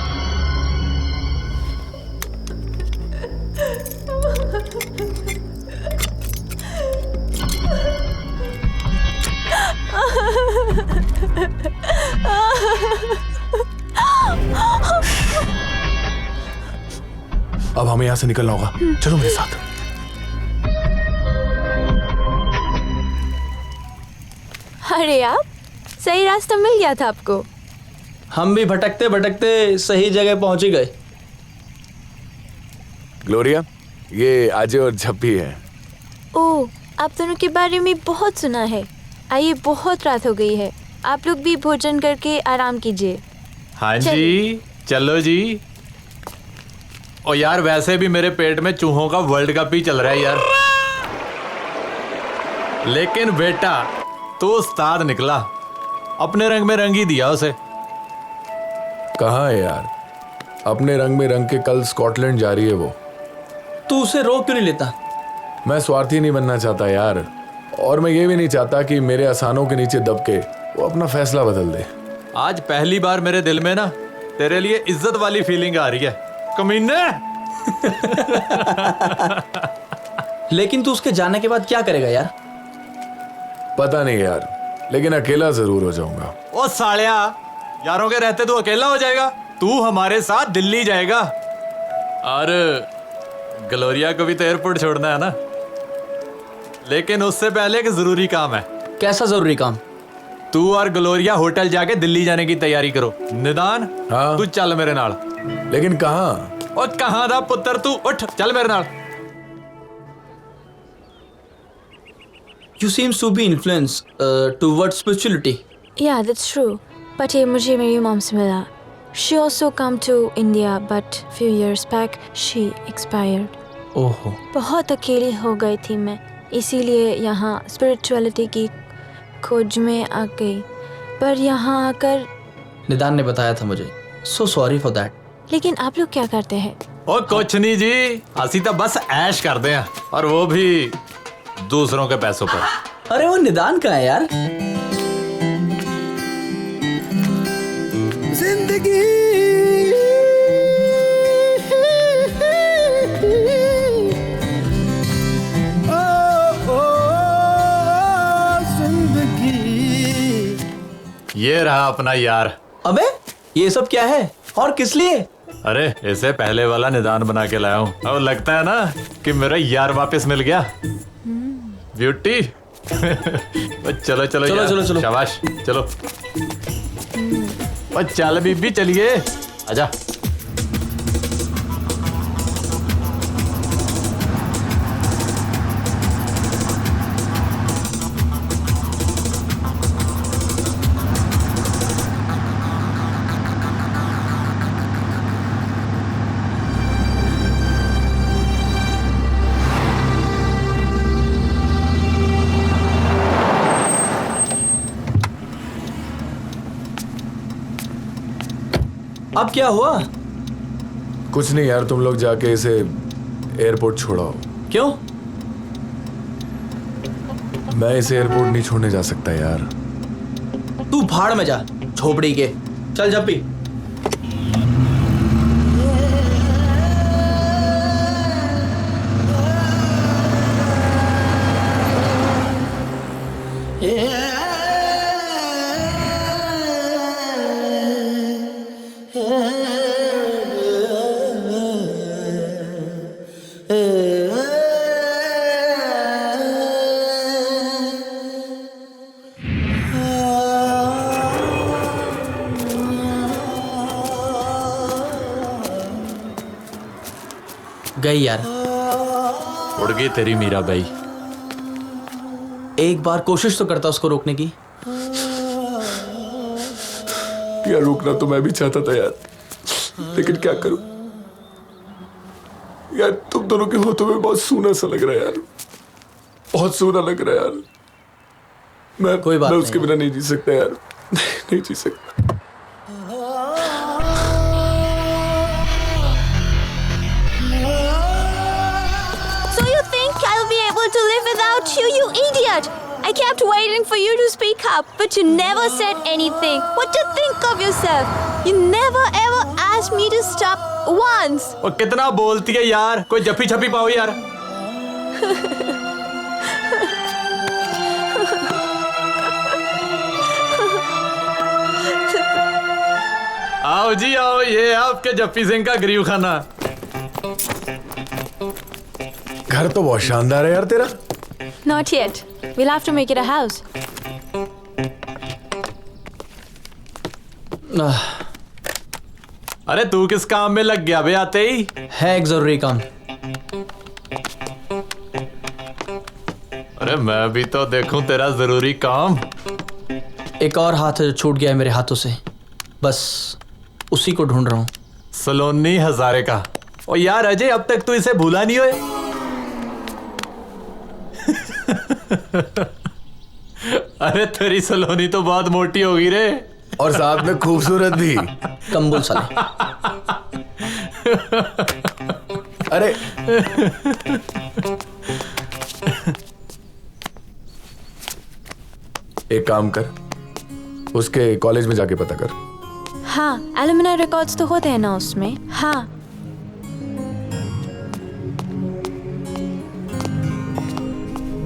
अब हमें यहां से निकलना होगा। चलो मेरे साथ।
अरे आप सही रास्ता मिल गया था आपको।
हम भी भटकते भटकते सही जगह पहुंच ही गए।
ग्लोरिया, ये अजय और झप्पी है।
ओह, आप दोनों के बारे में बहुत सुना है। आइए, बहुत रात हो गई है, आप लोग भी भोजन करके आराम कीजिए।
हाँ जी, चलो जी। और यार वैसे भी मेरे पेट में चूहों का वर्ल्ड कप ही चल रहा है यार। लेकिन बेटा तू उस्ताद निकला, अपने रंग में रंग ही दिया उसे।
कहाँ है यार, अपने रंग में रंग के कल स्कॉटलैंड जा रही है वो।
तू उसे रोक क्यों नहीं लेता?
मैं स्वार्थी नहीं बनना चाहता यार, और मैं ये भी नहीं चाहता कि मेरे आसानों के नीचे दब के वो अपना फैसला बदल दे।
आज पहली बार मेरे दिल में ना तेरे लिए इज्जत वाली फीलिंग आ रही है, कमीने।
लेकिन तू उसके जाने के बाद क्या करेगा यार?
पता नहीं यार, लेकिन अकेला जरूर हो जाऊंगा।
ओ सालिया, यारों के रहते तू अकेला हो जाएगा? तू हमारे साथ दिल्ली जाएगा, और ग्लोरिया को भी तो एयरपोर्ट छोड़ना है ना। लेकिन उससे पहले एक जरूरी काम है।
कैसा जरूरी काम?
तू और ग्लोरिया होटल जाके दिल्ली जाने की तैयारी करो। निदान
हाँ?
तू चल मेरे नाल।
लेकिन कहाँ?
और कहाँ दा पुत्र, तू उठ चल मेरे नाल।
You seems to be influenced towards spirituality.
Yeah, that's true. But ये मुझे मेरी मॉम से मिला। She also come to India, but few years back she expired.
ओहो।
बहुत अकेली हो गई थी मैं, इसीलिए यहाँ स्पिरिचुअलिटी की खोज में आ गई। पर यहाँ आकर
निदान ने बताया था मुझे। So sorry for that.
लेकिन आप लोग क्या करते हैं?
ओ कुछ नहीं जी, असी तो बस ऐश करते हैं, और वो भी दूसरों के पैसों पर।
अरे वो निदान कहाँ है यार?
जिंदगी
ये रहा अपना यार।
अबे ये सब क्या है और किस लिए?
अरे इसे पहले वाला निदान बना के लाया हूँ, और लगता है ना कि मेरा यार वापस मिल गया। ब्यूटी। चलो चलो
चलो,
यार,
चलो, चलो।
शाबाश, चलो। और चल बीबी चलिए, आजा।
अब क्या हुआ?
कुछ नहीं यार, तुम लोग जाके इसे एयरपोर्ट छोड़ाओ।
क्यों?
मैं इसे एयरपोर्ट नहीं छोड़ने जा सकता यार।
तू भाड़ में जा, झोपड़ी के। चल जप्पी। गई यार।
उड़ गई तेरी मीरा बाई।
एक बार कोशिश तो करता उसको रोकने की।
यार रोकना तो मैं भी चाहता था यार, लेकिन क्या करूं यार, तुम दोनों के होठों में बहुत सूना सा लग रहा है यार, बहुत सूना लग रहा है यार।
कोई बात
मैं
नहीं।
उसके बिना नहीं जी सकता यार, नहीं जी सकता।
So you think I'll be able to live without you, you idiot? I kept waiting for you to speak up, but you never said anything. What do you think of yourself? You never ever asked me to stop once.
और कितना बोलती है यार, कोई जप्पी छपी पाओ यार। आओ जी आओ, ये आपके जप्पी सिंह का गरीब खाना।
घर तो बहुत शानदार है यार तेरा।
Not yet. We'll have to make it a house.
अरे तू किस काम में लग गया बे आते ही?
है एक जरूरी काम।
अरे मैं भी तो देखूं तेरा जरूरी काम।
एक और हाथ है जो छूट गया है मेरे हाथों से, बस उसी को ढूंढ रहा हूँ।
सलोनी हजारे का। और यार अजय, अब तक तू इसे भूला नहीं होए? अरे तेरी सलोनी तो बहुत मोटी होगी रे,
और साथ में खूबसूरत भी।
कम्बुल साले।
अरे एक काम कर, उसके कॉलेज में जाके पता कर।
हाँ, एलुमनाई रिकॉर्ड्स तो होते हैं ना उसमें। हाँ।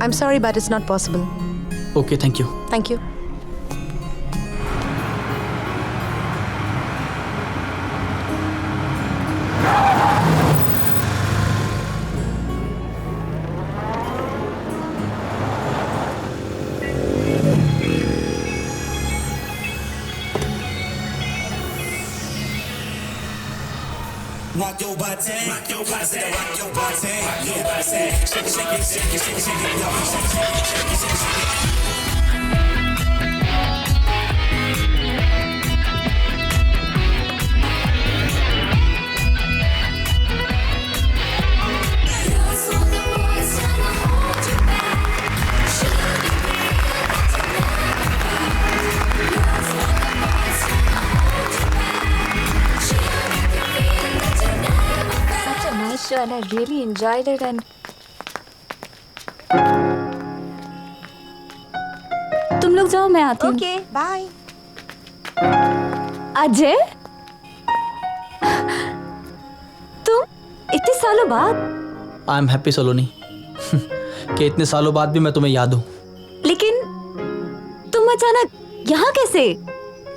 I'm sorry, but it's not possible.
Okay, thank you.
Thank you.
Rock your body, rock your body, rock your body, yeah, shake it, shake it, shake it, shake it, shake it, shake it, shake it, shake it.
And I really enjoyed it and
तुम लोग जाओ, मैं आती हूँ।
Okay, bye.
Ajay, तुम इतने सालों बाद?
आई एम हैप्पी सलोनी कि इतने सालों बाद भी मैं तुम्हें याद हूँ।
लेकिन तुम अचानक यहाँ कैसे?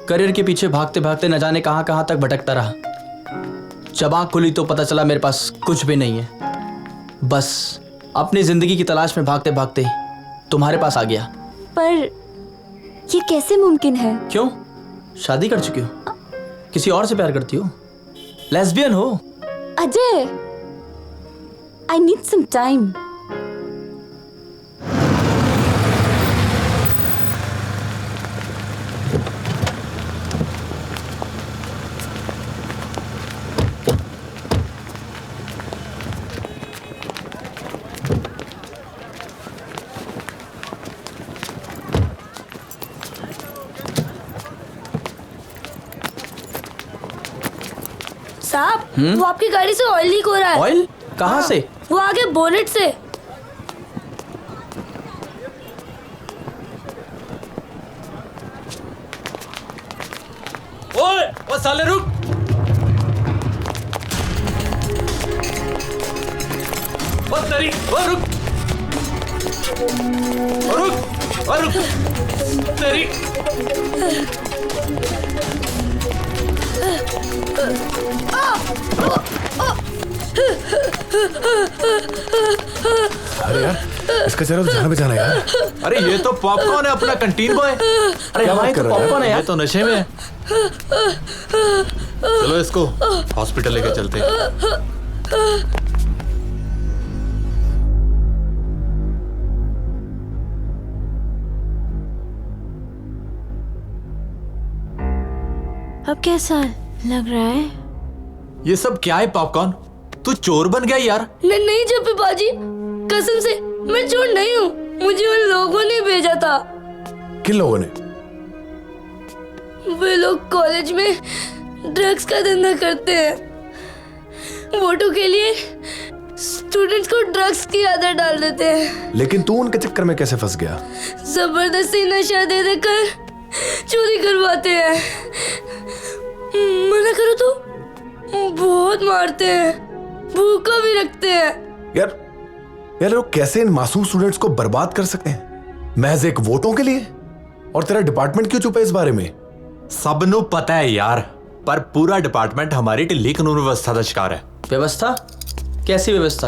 करियर के पीछे भागते भागते न जाने कहाँ कहाँ तक भटकता रहा। जब आँख खुली तो पता चला मेरे पास कुछ भी नहीं है। बस अपनी जिंदगी की तलाश में भागते भागते तुम्हारे पास आ गया।
पर ये कैसे मुमकिन है?
क्यों, शादी कर चुकी हो? किसी और से प्यार करती हो? लेस्बियन हो?
Ajay, I need some time.
साहब, वो आपकी गाड़ी से ऑयल लीक हो रहा है।
ऑयल? कहाँ से?
वो आगे बोनेट से।
ओए, ओ साले रुक। ओ तेरी, ओ रुक। ओ रुक, ओ रुक। तेरी।
अरे यार, इसका जरा जान बचाना यार।
अरे ये तो पॉपकॉर्न है, अपना कंटीन बॉय।
अरे क्या बात कर रहा है
पॉपकॉर्न है यार?
ये तो नशे में है। चलो इसको हॉस्पिटल लेके चलते हैं।
अब कैसा लग रहा है?
ये सब क्या है पॉपकॉर्न? तू चोर बन गया यार।
नहीं जप्पी बाजी, कसम से मैं चोर नहीं हूँ। मुझे उन लोगों ने भेजा था।
किन लोगों ने?
वे लोग कॉलेज में ड्रग्स का धंधा करते हैं। वोटों के लिए स्टूडेंट्स को ड्रग्स की आदत डाल देते हैं।
लेकिन तू उनके चक्कर में कैसे फंस गया?
जबरदस्ती नशा दे देकर चोरी करवाते हैं। मना करो तो बहुत मारते हैं, भूखा भी रखते हैं।
यार लोग कैसे इन मासूम स्टूडेंट्स को बर्बाद कर सकते हैं महज एक वोटों के लिए? और तेरा डिपार्टमेंट क्यों चुप है इस बारे में?
सबनों पता है यार, पर पूरा डिपार्टमेंट हमारी ढिल्ली कानून व्यवस्था का शिकार है।
व्यवस्था? कैसी व्यवस्था?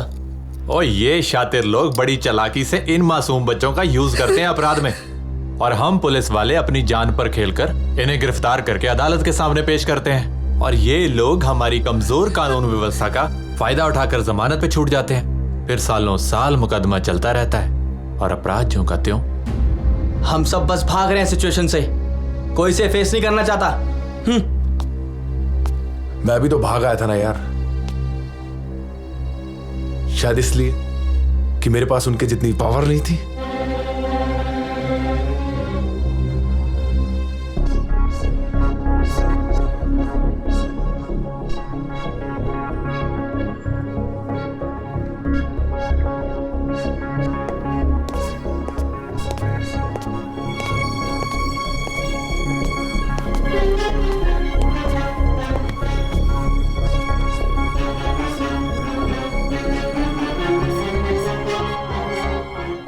और ये शातिर लोग बड़ी चालाकी से इन मासूम बच्चों का यूज करते हैं अपराध में, और हम पुलिस वाले अपनी जान पर खेलकर इन्हें गिरफ्तार करके अदालत के सामने पेश करते हैं। और ये लोग हमारी कमजोर कानून व्यवस्था का फायदा उठाकर जमानत पे छूट जाते हैं। फिर सालों साल मुकदमा चलता रहता है। और अपराध ज्यों का त्यों।
हम सब बस भाग रहे हैं सिचुएशन से, कोई से फेस नहीं करना चाहता।
मैं भी तो भाग आया था ना यार, शायद इसलिए कि मेरे पास उनके जितनी पावर नहीं थी।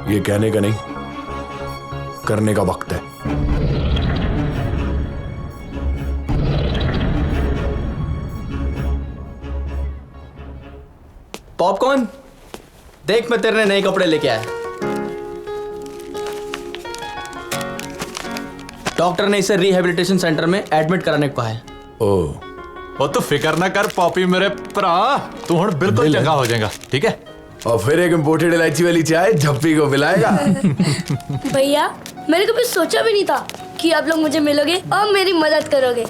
ये कहने का नहीं, करने का वक्त है।
पॉपकॉर्न देख, मैं तेरे लिए नए कपड़े लेके आया। डॉक्टर ने इसे रिहेबिलिटेशन सेंटर में एडमिट कराने को कहा है।
ओ तो फिक्र ना कर पॉपी मेरे भरा, तू हुण बिल्कुल चंगा हो जाएगा, ठीक है।
और फिर एक इम्पोर्टेड इलायची वाली चाय झप्पी को पिलाएगा।
भैया मैंने कभी सोचा भी नहीं था कि आप लोग मुझे मिलोगे और मेरी मदद करोगे।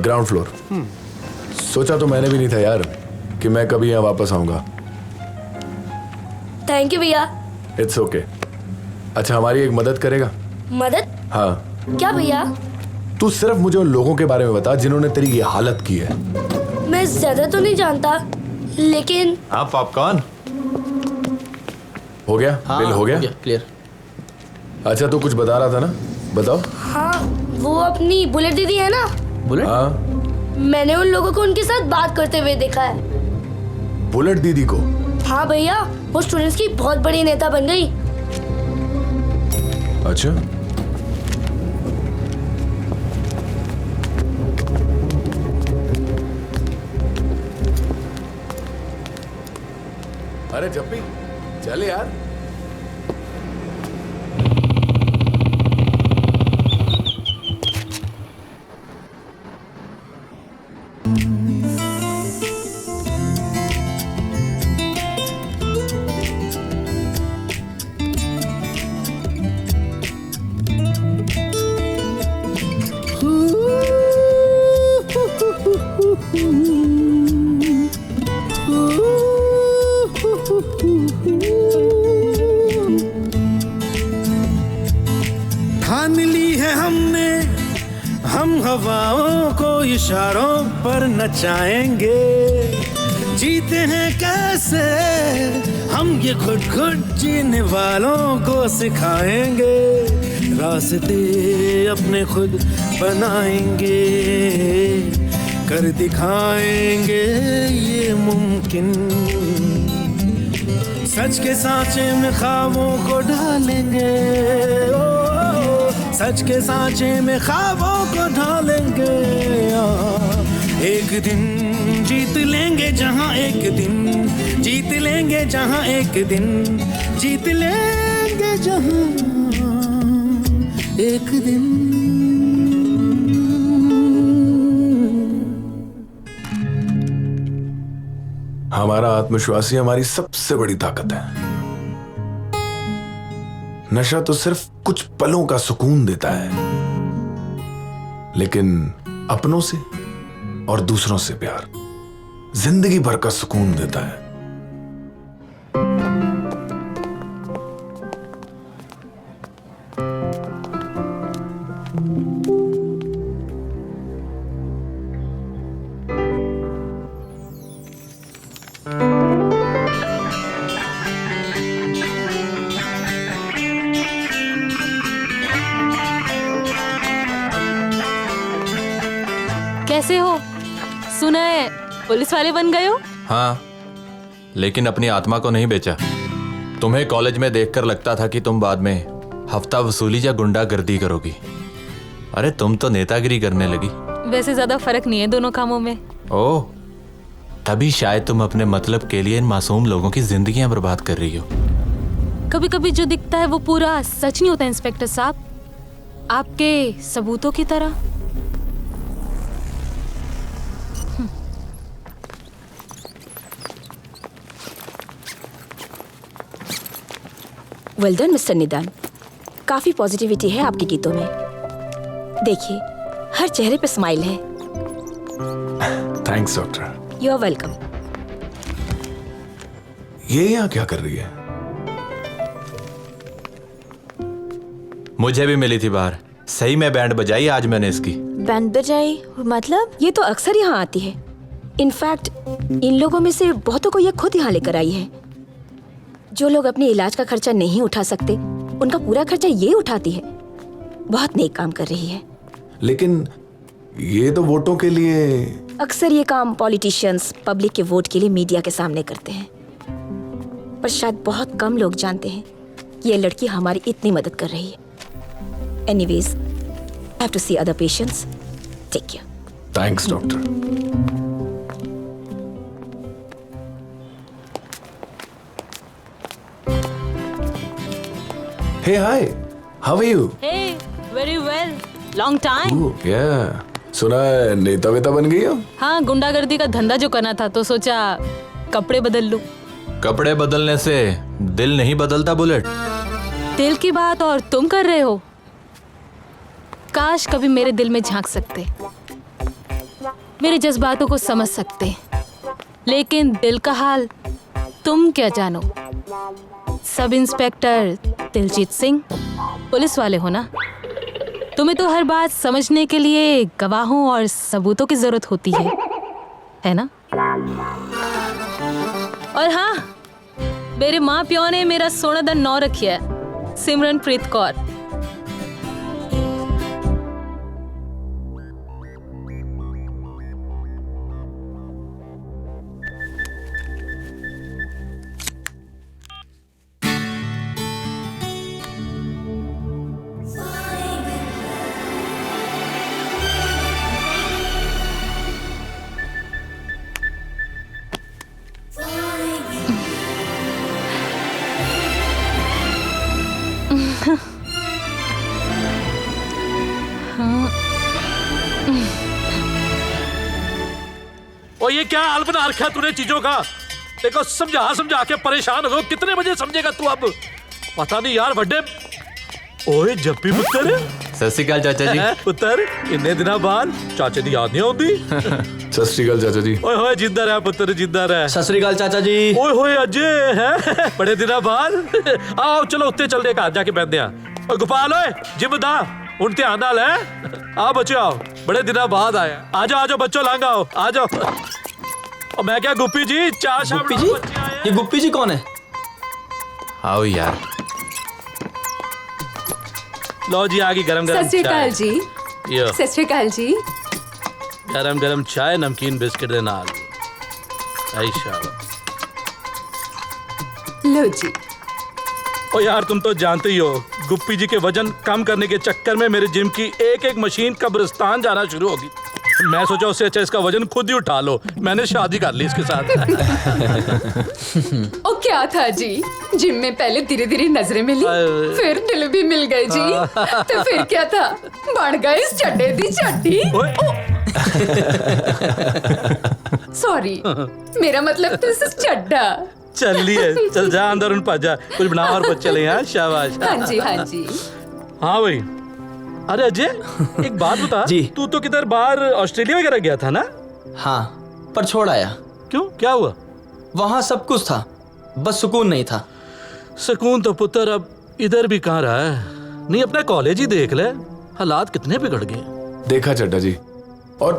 Ground floor. सोचा तो मैंने भी नहीं था यार कि मैं कभी यहाँ वापस आऊंगा।
थैंक यू भैया।
It's okay. अच्छा, हमारी एक मदद करेगा?
मदद?
हाँ।
क्या भैया?
तू सिर्फ मुझे उन लोगों के बारे में बता जिन्होंने तेरी ये हालत की है।
मैं ज्यादा तो नहीं जानता, लेकिन
हाँ पॉपकॉर्न
हो गया।
हाँ,
बिल हो गया
क्लियर।
अच्छा, तू कुछ बता रहा था ना, बताओ।
हाँ वो अपनी बुलेट दीदी है ना,
बुलेट? हाँ।
मैंने उन लोगों को उनके साथ बात करते हुए देखा है।
बुलेट दीदी को?
हाँ भैया, वो स्टूडेंट्स की बहुत बड़ी नेता बन गई।
अच्छा। अरे जप्पी चल यार।
ठान ली है हमने, हम हवाओं को इशारों पर नचाएंगे। जीते हैं कैसे हम ये खुद खुद जीने वालों को सिखाएंगे। रास्ते अपने खुद बनाएंगे, कर दिखाएंगे ये मुमकिन। सच के सांचे में ख्वाबों को ढालेंगे, सच के सांचे में ख्वाबों को ढालेंगे। एक दिन जीत लेंगे जहां, एक दिन जीत लेंगे जहां, एक दिन जीत लेंगे जहां, एक दिन।
हमारा आत्मविश्वास ही हमारी सबसे बड़ी ताकत है। नशा तो सिर्फ कुछ पलों का सुकून देता है, लेकिन अपनों से और दूसरों से प्यार जिंदगी भर का सुकून देता है।
कैसे हो? सुना है पुलिस वाले बन गए हो?
हाँ, लेकिन अपनी आत्मा को नहीं बेचा। तुम्हें कॉलेज में देखकर लगता था कि तुम बाद में हफ्ता वसूली या गुंडागर्दी करोगी। अरे तुम तो नेतागिरी करने लगी।
वैसे ज्यादा फर्क नहीं है दोनों कामों में।
ओह, तभी शायद तुम अपने मतलब के लिए इन मासूम लोगों की जिंदगियां बर्बाद कर रही हो।
कभी कभी जो दिखता है वो पूरा सच नहीं होता इंस्पेक्टर साहब, आपके सबूतों की तरह।
वेल डन मिस्टर निदान, काफी पॉजिटिविटी है आपके गीतों में। देखिए, हर चेहरे पे स्माइल है।
Thanks doctor.
You are welcome.
ये यहाँ क्या कर रही है?
मुझे भी मिली थी बाहर, सही में बैंड बजाई आज मैंने इसकी।
बैंड बजाई मतलब? ये तो अक्सर यहाँ आती है। इनफैक्ट इन लोगों में से बहुतों को ये खुद यहाँ लेकर आई है। जो लोग अपने इलाज का खर्चा नहीं उठा सकते, उनका पूरा खर्चा ये उठाती है। बहुत नेक काम कर रही है।
लेकिन ये तो वोटों के लिए।
अक्सर ये काम पॉलिटिशियंस पब्लिक के वोट के लिए मीडिया के सामने करते हैं, पर शायद बहुत कम लोग जानते हैं कि ये लड़की हमारी इतनी मदद कर रही है। Anyways, I have to see other patients. Take care.
Thanks doctor. Hey, hi. How are you?
Hey, very well. Long time.
Yeah. सुना है नेता वेता बन गई हो?
हाँ, गुंडागर्दी का धंधा जो करना था तो सोचा कपड़े बदल लूं।
कपड़े बदलने से दिल नहीं बदलता बुलेट।
दिल की बात और तुम कर रहे हो। काश कभी मेरे दिल में झांक सकते, मेरे जज्बातों को समझ सकते, लेकिन दिल का हाल तुम क्या जानो। Sub inspector Diljit Singh, police वाले हो ना, तुम्हें तो हर बात समझने के लिए गवाहों और सबूतों की जरूरत होती है ना? और हाँ, मेरे माँ प्यो ने मेरा सोना दा नौ रखिया है, सिमरनप्रीत कौर।
और ये क्या हाल बना रखा तूने चीजों का? देखो समझा समझा के परेशान हो, कितने बजे समझेगा तू अब? पता नहीं यार बड्डे। ओए जप्पी पुत्र।
सत श्री अकाल चाचा जी।
पुत्र इन्ने दिनों बाद चाचे दी याद नहीं आउंदी?
सत श्री अकाल चाचा जी।
ओए होए जिंदा रह पुत्र, जिंदा रह।
सत श्री अकाल चाचा जी।
ओए होए अजय है बड़े दिनों बाद। आओ चलो उत्ते चलदे घर जाके बैठदे आ। ओए गोपाल ओए जिम दा हुण ध्यान नाल है। आ बच्चो आओ, बड़े दिनों बाद आया। आ जाओ बच्चों, लंघ आओ, आ जाओ। और मैं क्या गुप्पी जी चार शाम
गुप्पी जी? ये गुप्पी जी कौन है?
आओ यार।
लो जी आगे गरम गरम
सत श्री अकाल जी।
यो
सत श्री अकाल जी।
गरम गरम चाय नमकीन बिस्किट दे नाल। आई शाबाश।
लो जी।
ओ यार तुम तो जानते ही हो, गुप्पी जी के वजन कम करने के चक्कर में मेरे जिम की एक एक मशीन कब्रिस्तान जाना शुरू होगी। मैं सोचा उससे अच्छा इसका वजन खुद ही उठा लो। मैंने शादी कर ली इसके साथ।
ओ क्या था जी, जिम में पहले धीरे धीरे नजरें मिली, फिर दिल भी मिल गए जी। तो फिर क्या था, बढ़ गए इस चड्डे दी चड्डी। सॉरी, मेरा मतलब तो इस चड्डा।
चलिए चल जा अंदर उन पाजा, कुछ बना और बच्चे ले। हाँ शाबाश।
हाँ जी हाँ जी।
हाँ भाई। अरे अजय एक बात बता जी, तू तो किधर बाहर ऑस्ट्रेलिया वगैरह गया था ना?
हाँ, पर छोड़ आया।
क्यों, क्या हुआ?
वहाँ सब कुछ था, बस सुकून नहीं था।
सुकून तो पुत्र अब इधर भी कहाँ रहा है। नहीं अपना कॉलेज ही देख ले, हालात कितने बिगड़ गए।
देखा चड्डा जी, और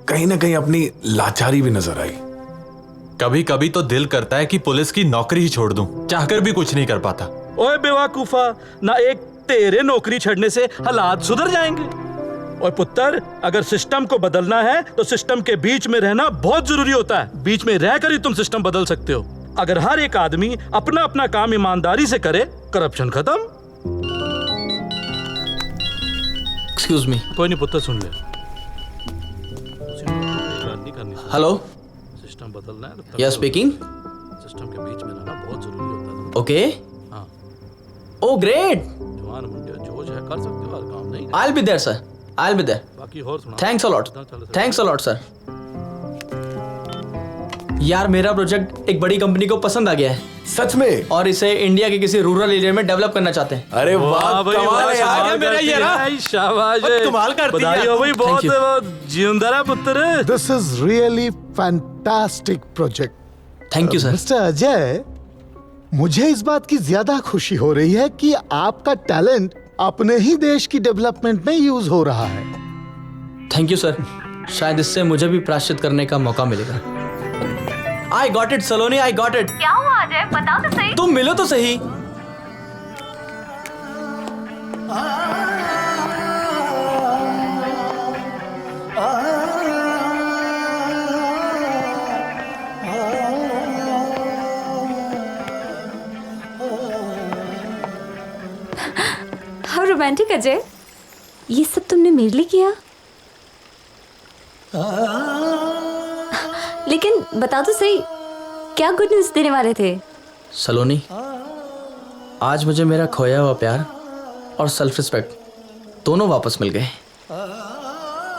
कहीं ना कहीं अपनी लाचारी भी नजर आई।
कभी कभी तो दिल करता है कि पुलिस की नौकरी ही छोड़ दूं, चाहकर भी कुछ नहीं कर पाता।
ओए बेवकूफा, ना एक तेरे नौकरी छड़ने से हालात सुधर जाएंगे। और पुत्र अगर सिस्टम को बदलना है तो सिस्टम के बीच में रहना बहुत जरूरी होता है। बीच में रहकर ही तुम सिस्टम बदल सकते हो। अगर हर एक आदमी अपना अपना काम ईमानदारी से करे, करप्शन खत्म।
Excuse me.
कोई नहीं पुत्र, सुन ले।
हेलो,
सिस्टम बदलना है।
Yes speaking.
सिस्टम के बीच में रहना बहुत जरूरी होता है।
ओके।
हाँ।
ओ ग्रेट।
जवान मुंडे जोश है, कर सकते हो हर काम। नहीं
I'll be there, sir. I'll be there.
बाकी और सुना।
Thanks a lot. Thanks a lot, sir. यार मेरा प्रोजेक्ट एक बड़ी कंपनी को पसंद आ गया है।
सच में।
और इसे इंडिया के किसी रूरल एरिया में डेवलप करना चाहते हैं।
अरे वाह कमाल है यार, मेरा ये रहा।
शाबाश,
कमाल करती है।
बधाई हो भाई, बहुत बहुत जिंदा रहा पुत्र।
This is really fantastic project.
Thank you sir.
Mister Ajay, मुझे इस बात की ज्यादा खुशी हो रही है कि आपका टैलेंट अपने ही देश की डेवलपमेंट में यूज हो रहा है।
थैंक यू सर, शायद इससे मुझे भी प्रायश्चित करने का मौका मिलेगा। I got it Saloni, I got it.
क्या हुआ अजय, बताओ तो सही।
तुम मिलो तो सही।
हाउ रोमांटिक अजय, ये सब तुमने मेरे लिए किया। लेकिन बताओ तो सही, क्या गुड न्यूज़ देने वाले थे?
सलोनी, आज मुझे मेरा खोया हुआ प्यार और सेल्फ रिस्पेक्ट दोनों वापस मिल गए।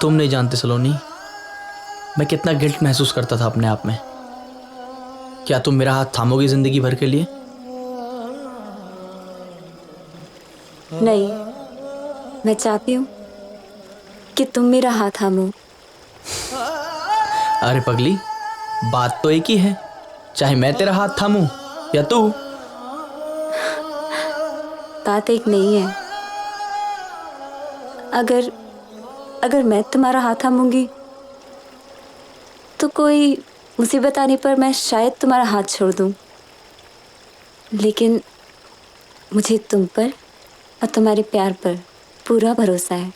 तुम नहीं जानते सलोनी, मैं कितना गिल्ट महसूस करता था अपने आप में। क्या तुम मेरा हाथ थामोगी जिंदगी भर के लिए?
नहीं, मैं चाहती हूँ कि तुम मेरा हाथ थामो।
अरे पगली, बात तो एक ही है, चाहे मैं तेरा हाथ थामूं या तू।
बात एक नहीं है। अगर मैं तुम्हारा हाथ थामूंगी तो कोई मुसीबत आने पर मैं शायद तुम्हारा हाथ छोड़ दूं, लेकिन मुझे तुम पर और तुम्हारे प्यार पर पूरा भरोसा है।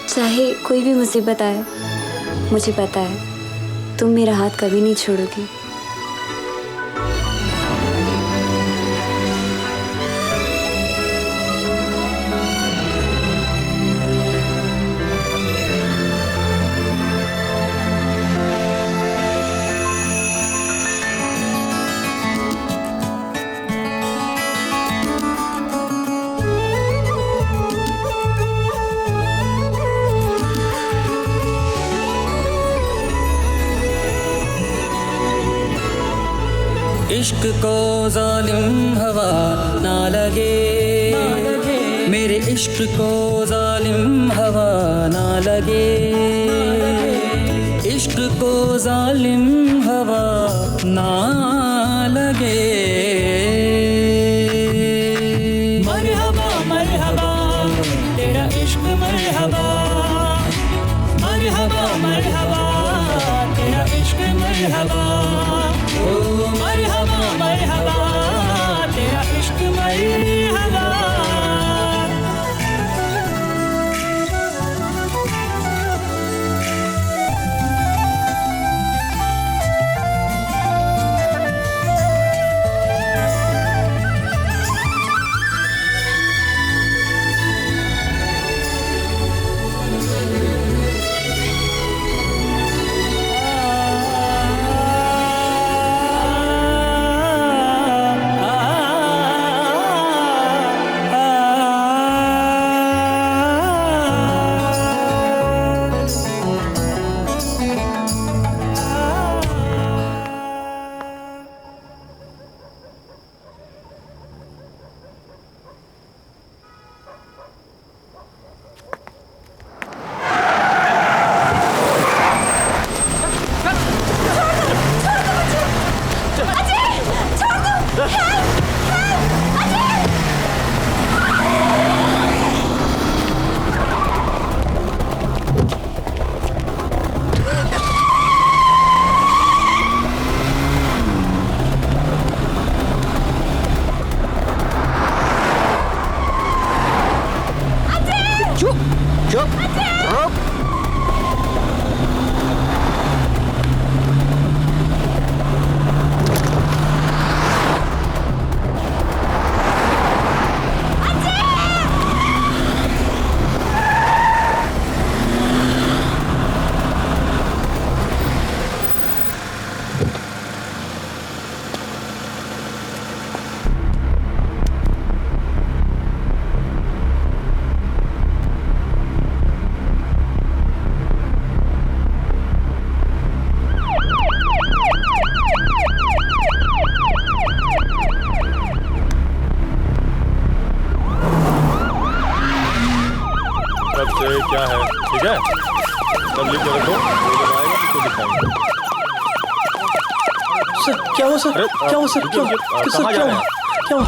चाहे कोई भी मुसीबत आए, मुझे पता है तुम मेरा हाथ कभी नहीं छोड़ोगी।
इश्क को जालिम हवा ना लगे, मेरे इश्क को जालिम हवा ना लगे, इश्क को जालिम हवा ना लगे। मरहबा मरहबा तेरा इश्क मरहबा, मरहबा मरहबा तेरा इश्क मरहबा, ओ मरहबा मरहबा तेरा इश्क मरहबा।
सर क्या हुआ सर? क्या हुआ सर? क्या हुआ? सर क्या हुआ? क्या हुआ?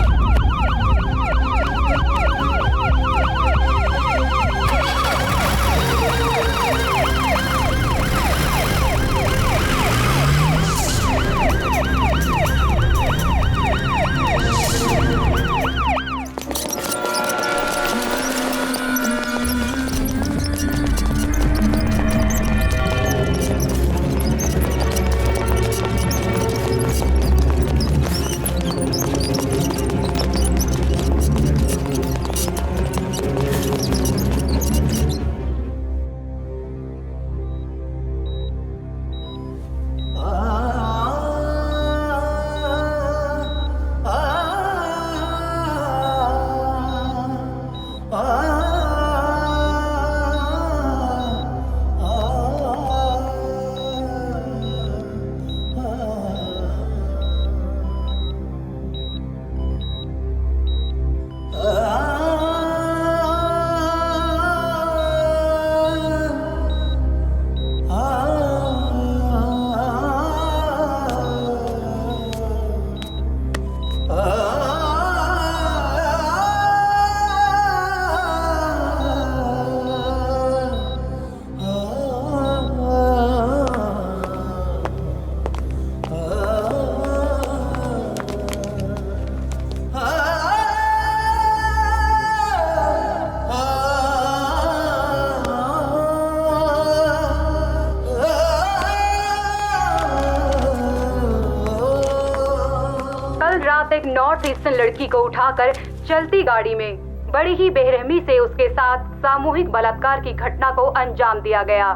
एक नॉर्थ ईस्टर्न लड़की को उठाकर चलती गाड़ी में बड़ी ही बेरहमी से उसके साथ सामूहिक बलात्कार की घटना को अंजाम दिया गया।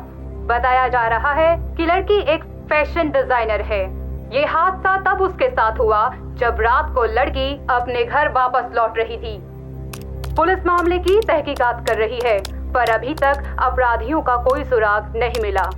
बताया जा रहा है कि लड़की एक फैशन डिजाइनर है। ये हादसा तब उसके साथ हुआ जब रात को लड़की अपने घर वापस लौट रही थी। पुलिस मामले की तहकीकात कर रही है, पर अभी तक अपराधियों का कोई सुराग नहीं मिला।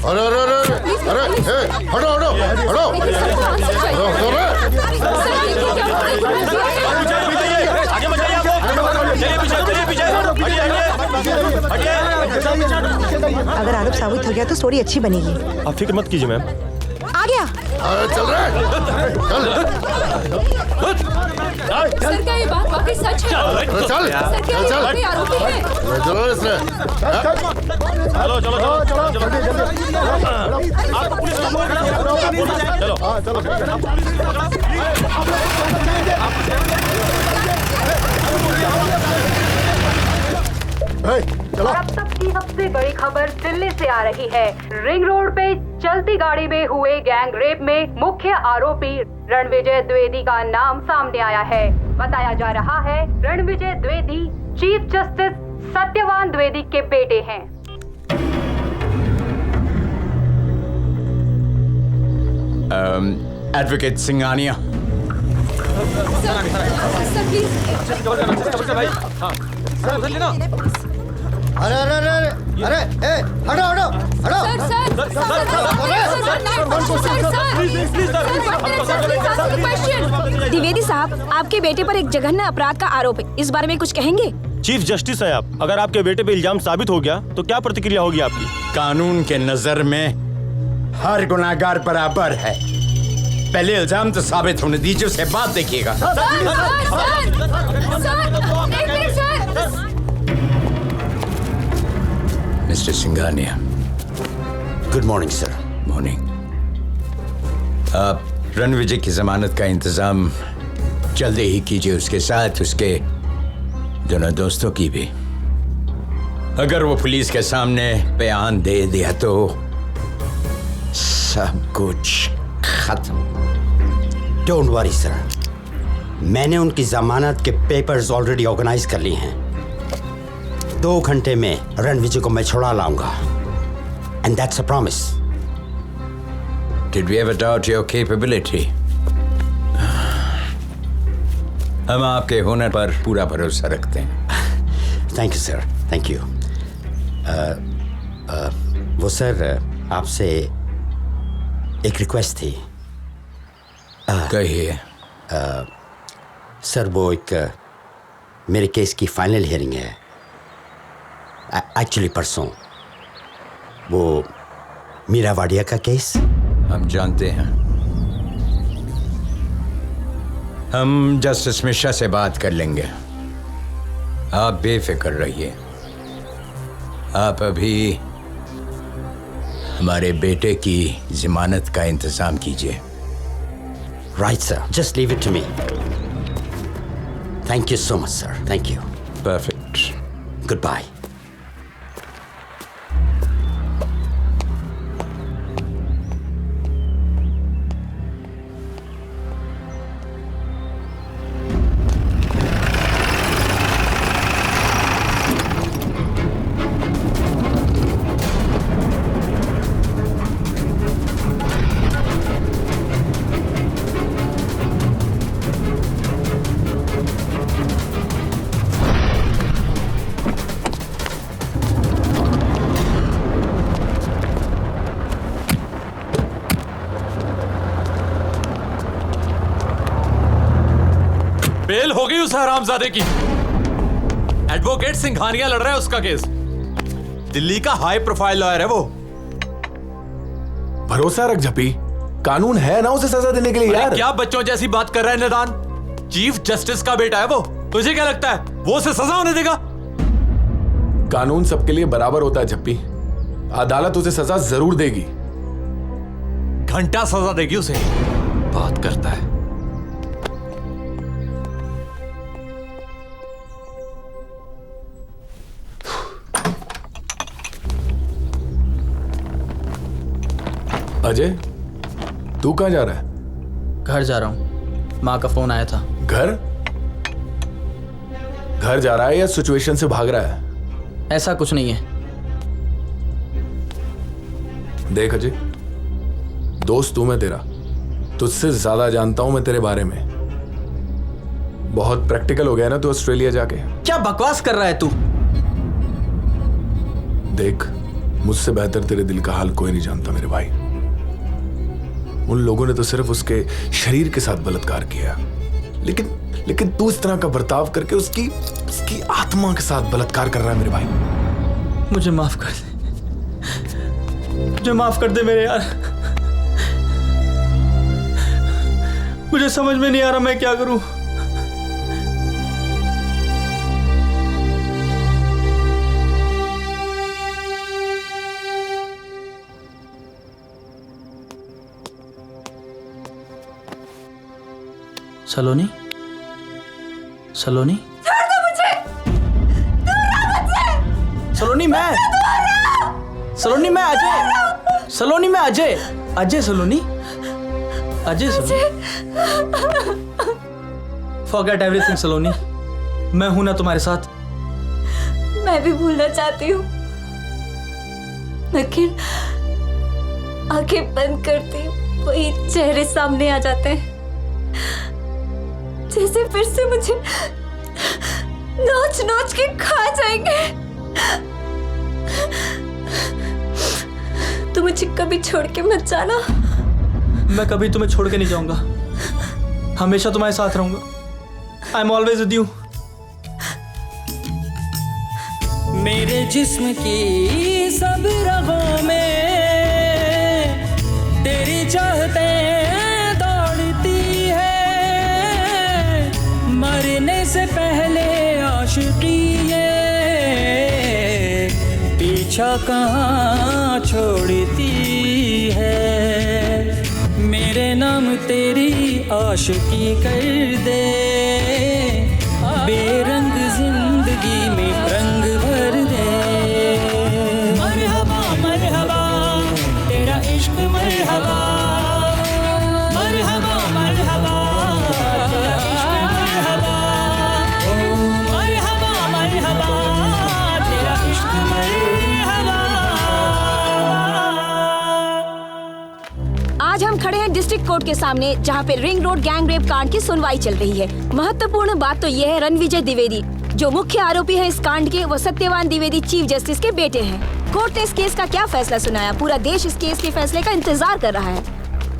अरे अरे अरे अरे हटो हटो
अगर आरोप साबित हो गया तो स्टोरी अच्छी बनेगी।
आप फिक्र मत कीजिए मैम।
आ गया।
चल
सर क्या ये बात वाकई सच है?
चल
सर क्या ये वाकई आरोपी है?
चलो इसने
चलो चलो चलो चलो जल्दी आप पुलिस चलो
और अब तक की सबसे बड़ी खबर दिल्ली से आ रही है। रिंग रोड पे चलती गाड़ी में हुए गैंग रेप में मुख्य आरोपी रणविजय द्विवेदी का नाम सामने आया है। बताया जा रहा है रणविजय द्विवेदी चीफ जस्टिस सत्यवान द्विवेदी के बेटे हैं।
एडवोकेट सिंघानिया।
Sir please.
अरे अरे अरे अरे ए हटो हटो हटो
द्विवेदी साहब, आपके बेटे पर एक जघन्य अपराध का आरोप है, इस बारे में कुछ कहेंगे?
चीफ जस्टिस है आप, अगर आपके बेटे पे इल्जाम साबित हो गया तो क्या प्रतिक्रिया होगी आपकी?
कानून के नजर में हर गुनाहगार बराबर है। पहले इल्जाम तो साबित होने दीजिए, उसके बाद देखिएगा। Mister Singhania. Good morning sir. Morning. आप रणविजय की जमानत का इंतजाम जल्दी ही कीजिए, उसके साथ उसके दोनों दोस्तों की भी। अगर वो पुलिस के सामने बयान दे दिया तो सब कुछ खत्म।
डोंट वरी सर, मैंने उनकी जमानत के पेपर्स ऑलरेडी ऑर्गेनाइज कर लिए हैं। 2 घंटे में रणविजय को मैं छुड़ा लाऊंगा। And that's a promise.
Did we ever doubt your capability? हम आपके हुनर पर पूरा भरोसा रखते हैं।
Thank you sir, thank you. वो सर, आपसे एक रिक्वेस्ट थी।
कहिए।
सर, वो एक मेरे केस की फाइनल हियरिंग है, एक्चुअली परसों। वो मीरा वाडिया का केस।
हम जानते हैं। हम जस्टिस मिश्रा से बात कर लेंगे, आप बेफिक्र रहिए। आप अभी हमारे बेटे की जमानत का इंतजाम कीजिए।
Right sir, just leave it to me. Thank you so much sir, thank you.
Perfect.
Good bye.
Bail हो गई उस हरामजादे की। एडवोकेट सिंघानिया लड़ रहा है उसका केस। दिल्ली का हाई प्रोफाइल लॉयर है वो।
भरोसा रख झपी, कानून है ना उसे सजा देने के लिए यार।
क्या बच्चों जैसी बात कर रहा है निदान? चीफ जस्टिस का बेटा है वो, तुझे क्या लगता है वो उसे सजा होने देगा?
कानून सबके लिए बराबर होता है झप्पी, अदालत उसे सजा जरूर देगी।
घंटा सजा देगी उसे। बात करता है।
अजय, तू कहाँ जा रहा है?
घर जा रहा हूँ, माँ का फोन आया था।
घर? घर जा रहा है या सिचुएशन से भाग रहा है?
ऐसा कुछ नहीं है।
देख अजय, दोस्त तू मैं तेरा, तुझसे ज्यादा जानता हूं मैं तेरे बारे में। बहुत प्रैक्टिकल हो गया ना तू ऑस्ट्रेलिया जाके।
क्या बकवास कर रहा है तू?
देख, मुझसे बेहतर तेरे दिल का हाल कोई नहीं जानता मेरे भाई। उन लोगों ने तो सिर्फ उसके शरीर के साथ बलात्कार किया, लेकिन तू इस तरह का बर्ताव करके उसकी आत्मा के साथ बलात्कार कर रहा है मेरे भाई।
मुझे माफ कर दे, मुझे माफ कर दे मेरे यार। मुझे समझ में नहीं आ रहा मैं क्या करूं। सलोनी, सलोनी,
छोड़ दो मुझे।
सलोनी मैं, सलोनी मैं अजय, सलोनी मैं अजय, अजय सलोनी, अजय सलोनी। Forget everything सलोनी, मैं हूं ना तुम्हारे साथ।
मैं भी भूलना चाहती हूँ, लेकिन आंखें बंद करती वही चेहरे सामने आ जाते हैं, जैसे फिर से मुझे नोच नोच के खा जाएंगे। कभी छोड़ के मत जाना।
मैं कभी तुम्हें छोड़ के नहीं जाऊंगा, हमेशा तुम्हारे साथ रहूंगा। I am always with you.
मेरे जिस्म की सब रगों में तेरी चाहते दौड़ती है, मरने से पहले आशिकी ये पीछा कहाँ छोड़ती है। मेरे नाम तेरी आशिकी कर दे, बेरंग जिंदगी में रंग भर दे। मरहबा मरहबा तेरा इश्क मरहबा, मरहबा मरहबा तेरा इश्क मरहबा, मरहबा मरहबा तेरा इश्क मरहबा।
आज हम खड़े हैं डिस्ट्रिक्ट कोर्ट के सामने, जहां पे रिंग रोड गैंग रेप कांड की सुनवाई चल रही है। महत्वपूर्ण बात तो यह है, रणविजय द्विवेदी जो मुख्य आरोपी है इस कांड के, वो सत्यवान द्विवेदी चीफ जस्टिस के बेटे हैं। कोर्ट ने इस केस का क्या फैसला सुनाया, पूरा देश इस केस के फैसले का इंतजार कर रहा है।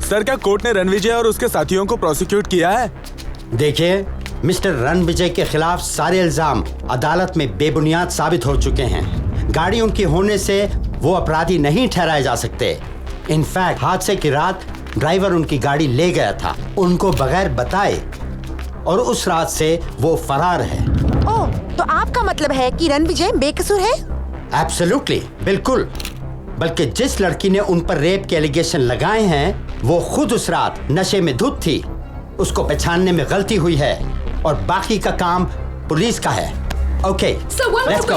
सर, क्या कोर्ट ने रणविजय और उसके साथियों को प्रोसिक्यूट किया है?
देखिए, मिस्टर रणविजय के खिलाफ सारे इल्जाम अदालत में बेबुनियाद साबित हो चुके हैं। गाड़ी उनकी होने से वो अपराधी नहीं ठहराए जा सकते। इनफैक्ट हादसे की रात ड्राइवर उनकी गाड़ी ले गया था, उनको बगैर बताए, और उस रात से वो फरार है।
ओह, तो आपका मतलब है कि रणविजय बेकसूर है?
एब्सोल्युटली, बिल्कुल। बल्कि जिस लड़की ने उन पर रेप के एलिगेशन लगाए हैं, वो खुद उस रात नशे में धुत थी। उसको पहचानने में गलती हुई है और बाकी का काम पुलिस का है। Okay, let's go.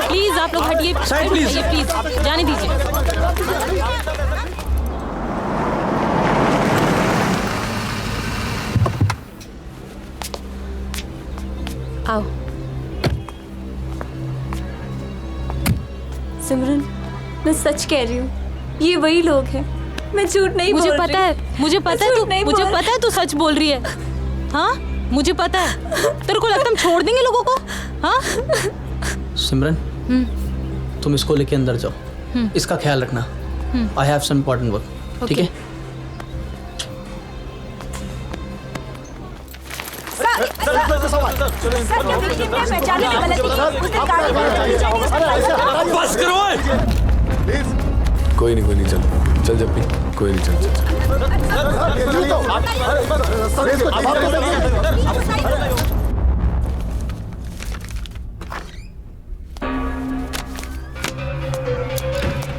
प्लीज आप लोग हटिए, प्लीज जाने दीजिए।
आओ सिमरन, मैं सच कह रही हूँ, ये वही लोग हैं, मैं झूठ नहीं बोल रही।
मुझे पता है तू सच बोल रही है। हाँ, मुझे पता है। तेरे को लगता है हम छोड़ देंगे लोगों को? हाँ
सिमरन, तुम इसको लेके अंदर जाओ, इसका ख्याल रखना। I have some important work, ठीक है?
बस करो।
कोई नहीं चल चल जब भी, कोई नहीं चल चल।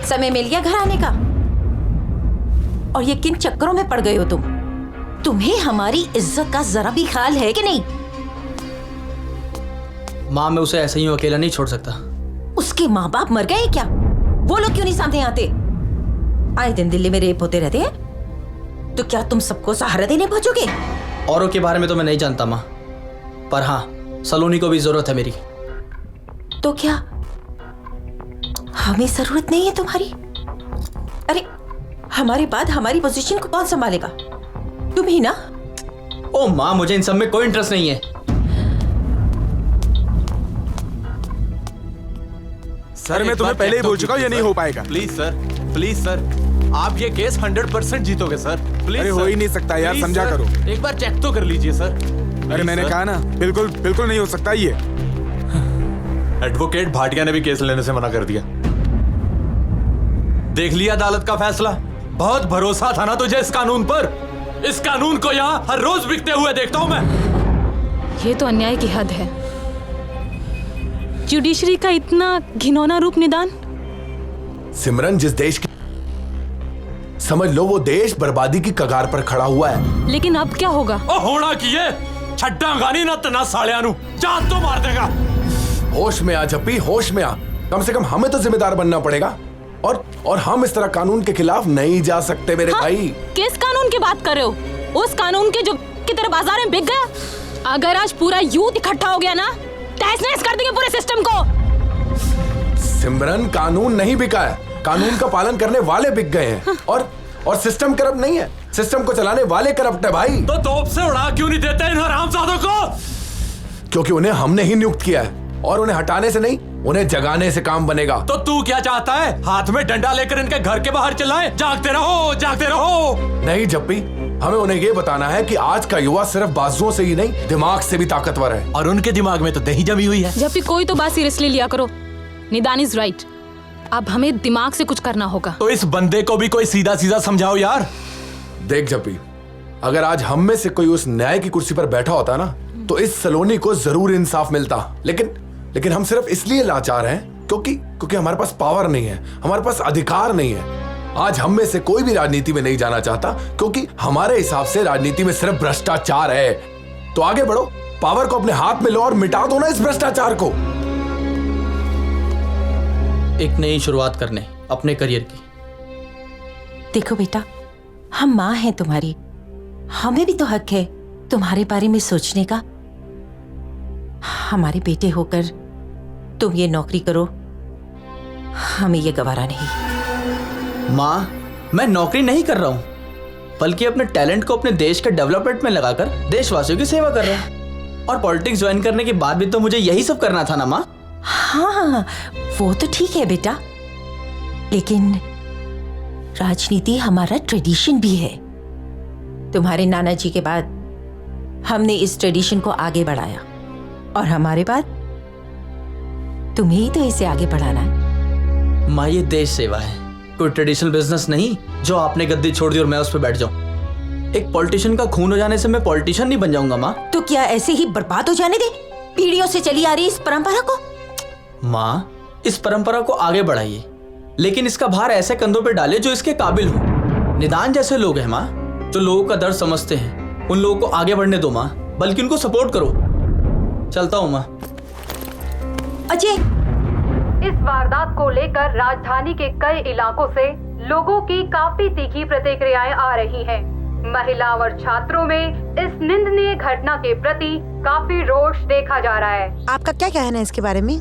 समय मिल गया घर आने का, और ये किन चक्करों में पड़ गए हो तुम? तुम्हें हमारी इज्जत का जरा भी ख्याल है कि नहीं?
माँ, मैं उसे ऐसे ही अकेला नहीं छोड़ सकता।
उसके माँ बाप मर गए क्या? वो लोग क्यों नहीं सामने आते? आए दिन दिल्ली में रेप होते रहते हैं, तो क्या तुम सबको सहारा देने पहुंचोगे?
औरों के बारे में तो मैं नहीं जानता माँ, पर हाँ, सलोनी को भी जरूरत है मेरी।
तो क्या हमें जरूरत नहीं है तुम्हारी? अरे हमारे बाद हमारी पोजीशन को कौन संभालेगा? तुम ही ना।
ओ माँ, मुझे इन सब में कोई इंटरेस्ट नहीं है।
सर, मैं तुम्हें पहले ही बोल चुका हूँ ये नहीं हो पाएगा।
प्लीज सर, आप ये केस 100% जीतोगे सर, प्लीज।
अरे हो ही नहीं सकता यार, समझा करो।
एक बार चेक तो कर लीजिए सर।
अरे मैंने कहा ना, बिल्कुल नहीं हो सकता ये।
एडवोकेट भाटिया ने भी केस लेने से मना कर दिया। देख लिया अदालत का फैसला। बहुत भरोसा था ना तुझे इस कानून पर। इस कानून को यहाँ हर रोज बिकते हुए देखता हूँ मैं।
ये तो अन्याय की हद है। जुडिशरी का इतना घिनौना रूप निदान।
सिमरन, जिस देश की समझ लो वो देश बर्बादी की कगार पर खड़ा हुआ है।
लेकिन अब क्या होगा?
होना की है छड्डा गानी ना तना सालिया नु जान तो मार देगा।
होश में आ जप्पी, होश में आ। कम से कम हमें तो जिम्मेदार बनना पड़ेगा, और हम इस तरह कानून के खिलाफ नहीं जा सकते मेरे भाई।
किस कानून की बात कर रहे हो? उस कानून के जो की तरह बाजार में बिक गया। अगर आज पूरा यूथ इकट्ठा हो गया ना, तहस-नहस कर देंगे पूरे सिस्टम को।
सिमरन, कानून नहीं बिका है, कानून का पालन करने वाले बिक गए हैं। और सिस्टम करप्ट नहीं है, सिस्टम को चलाने वाले करप्ट है भाई।
तो तोप से उड़ा क्यों नहीं देते इन हरामजादों को?
क्योंकि उन्हें हमने ही नियुक्त किया है और उन्हें हटाने से नहीं, उन्हें जगाने से काम बनेगा।
तो तू क्या चाहता है? हाथ में डंडा लेकर इनके घर के बाहर चिल्लाए जागते रहो जागते रहो?
नहीं जप्पी, हमें उन्हें ये बताना है कि आज का युवा सिर्फ बाजुओं से ही नहीं दिमाग से भी ताकतवर है।
और उनके दिमाग में तो दही जमी हुई है।
जब भी कोई तो बात सीरियसली लिया करो। निदान इज राइट, अब हमें दिमाग से कुछ करना होगा।
तो इस बंदे को भी कोई सीधा सीधा समझाओ यार।
देख जप्पी, अगर आज हम में से कोई उस न्याय की कुर्सी पर बैठा होता ना तो इस सलोनी को जरूर इंसाफ मिलता। लेकिन हम सिर्फ इसलिए लाचार हैं क्योंकि हमारे पास पावर नहीं है, हमारे पास अधिकार नहीं है। आज हम में से कोई भी राजनीति में नहीं जाना चाहता क्योंकि हमारे हिसाब से राजनीति में सिर्फ भ्रष्टाचार है। तो आगे बढ़ो, पावर को अपने हाथ में लो और मिटा दो ना इस भ्रष्टाचार को।
एक नई शुरुआत करने अपने करियर की।
देखो बेटा, हम माँ हैं तुम्हारी, हमें भी तो हक है तुम्हारे बारे में सोचने का। हमारे बेटे होकर तुम ये नौकरी करो, हमें ये गवारा नहीं।
माँ, मैं नौकरी नहीं कर रहा हूँ, बल्कि अपने टैलेंट को अपने देश के डेवलपमेंट में लगाकर देशवासियों की सेवा कर रहा हूँ। और पॉलिटिक्स ज्वाइन करने के बाद भी तो मुझे यही सब करना था ना माँ।
हाँ, वो तो ठीक है बेटा, लेकिन राजनीति हमारा ट्रेडिशन भी है। तुम्हारे नाना जी के बाद हमने इस ट्रेडिशन को आगे बढ़ाया और हमारे बाद तुम्हें ही तो इसे आगे बढ़ाना है।
माँ, ये देश सेवा है, कोई ट्रेडिशनल बिजनेस नहीं जो आपने गद्दी छोड़ दी और मैं उस पर बैठ जाऊं। एक पॉलिटिशियन का खून हो जाने से मैं पॉलिटिशियन नहीं बन जाऊंगा माँ।
तो क्या ऐसे ही बर्बाद हो जाने दे पीढ़ियों से चली आ रही इस परंपरा को?
माँ, इस परंपरा को आगे बढ़ाइए, लेकिन इसका भार ऐसे कंधों पे डाले जो इसके काबिल हो। निदान जैसे लोग हैं माँ, जो लोगों का दर्द समझते हैं, उन लोगों को आगे बढ़ने दो माँ, बल्कि उनको सपोर्ट करो। चलता हूँ माँ।
अजय,
इस वारदात को लेकर राजधानी के कई इलाकों से लोगों की काफी तीखी प्रतिक्रियाएं आ रही हैं। महिला और छात्रों में इस निंदनीय घटना के प्रति काफी रोष देखा जा रहा है।
आपका क्या कहना है इसके बारे में?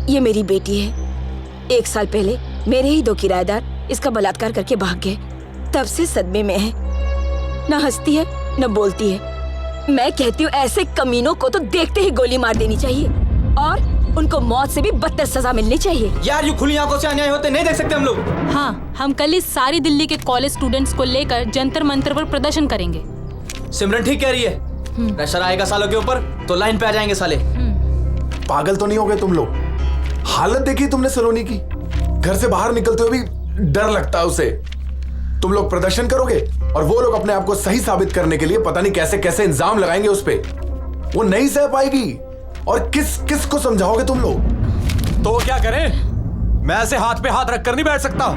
ये मेरी बेटी है। 1 साल पहले मेरे ही 2 किराएदार इसका बलात्कार करके भाग गए। तब से सदमे में है, न हंसती है न बोलती है। मैं कहती हूँ ऐसे कमीनों को तो देखते ही गोली मार देनी चाहिए और उनको मौत से भी बदतर सजा मिलनी चाहिए।
यार, यूं खुली आंखों से अन्याय होते नहीं देख सकते हम लोग।
हाँ, हम कल ही सारी दिल्ली के कॉलेज स्टूडेंट्स को लेकर जंतर मंतर पर प्रदर्शन करेंगे।
सिमरन ठीक कह रही है, प्रेशर आएगा सालों के ऊपर तो लाइन पे आ जाएंगे साले।
पागल तो नहीं हो गए तुम लोग? हालत देखी तुमने सलोनी की? घर से बाहर निकलते हुए भी डर लगता है उसे। तुम लोग प्रदर्शन करोगे और वो लोग अपने आप को सही साबित करने के लिए पता नहीं कैसे कैसे इल्जाम लगाएंगे उस पे। वो नहीं सह पाएगी और किस को समझाओगे तुम लोग?
तो क्या करें? मैं ऐसे हाथ पे हाथ रखकर नहीं बैठ सकता,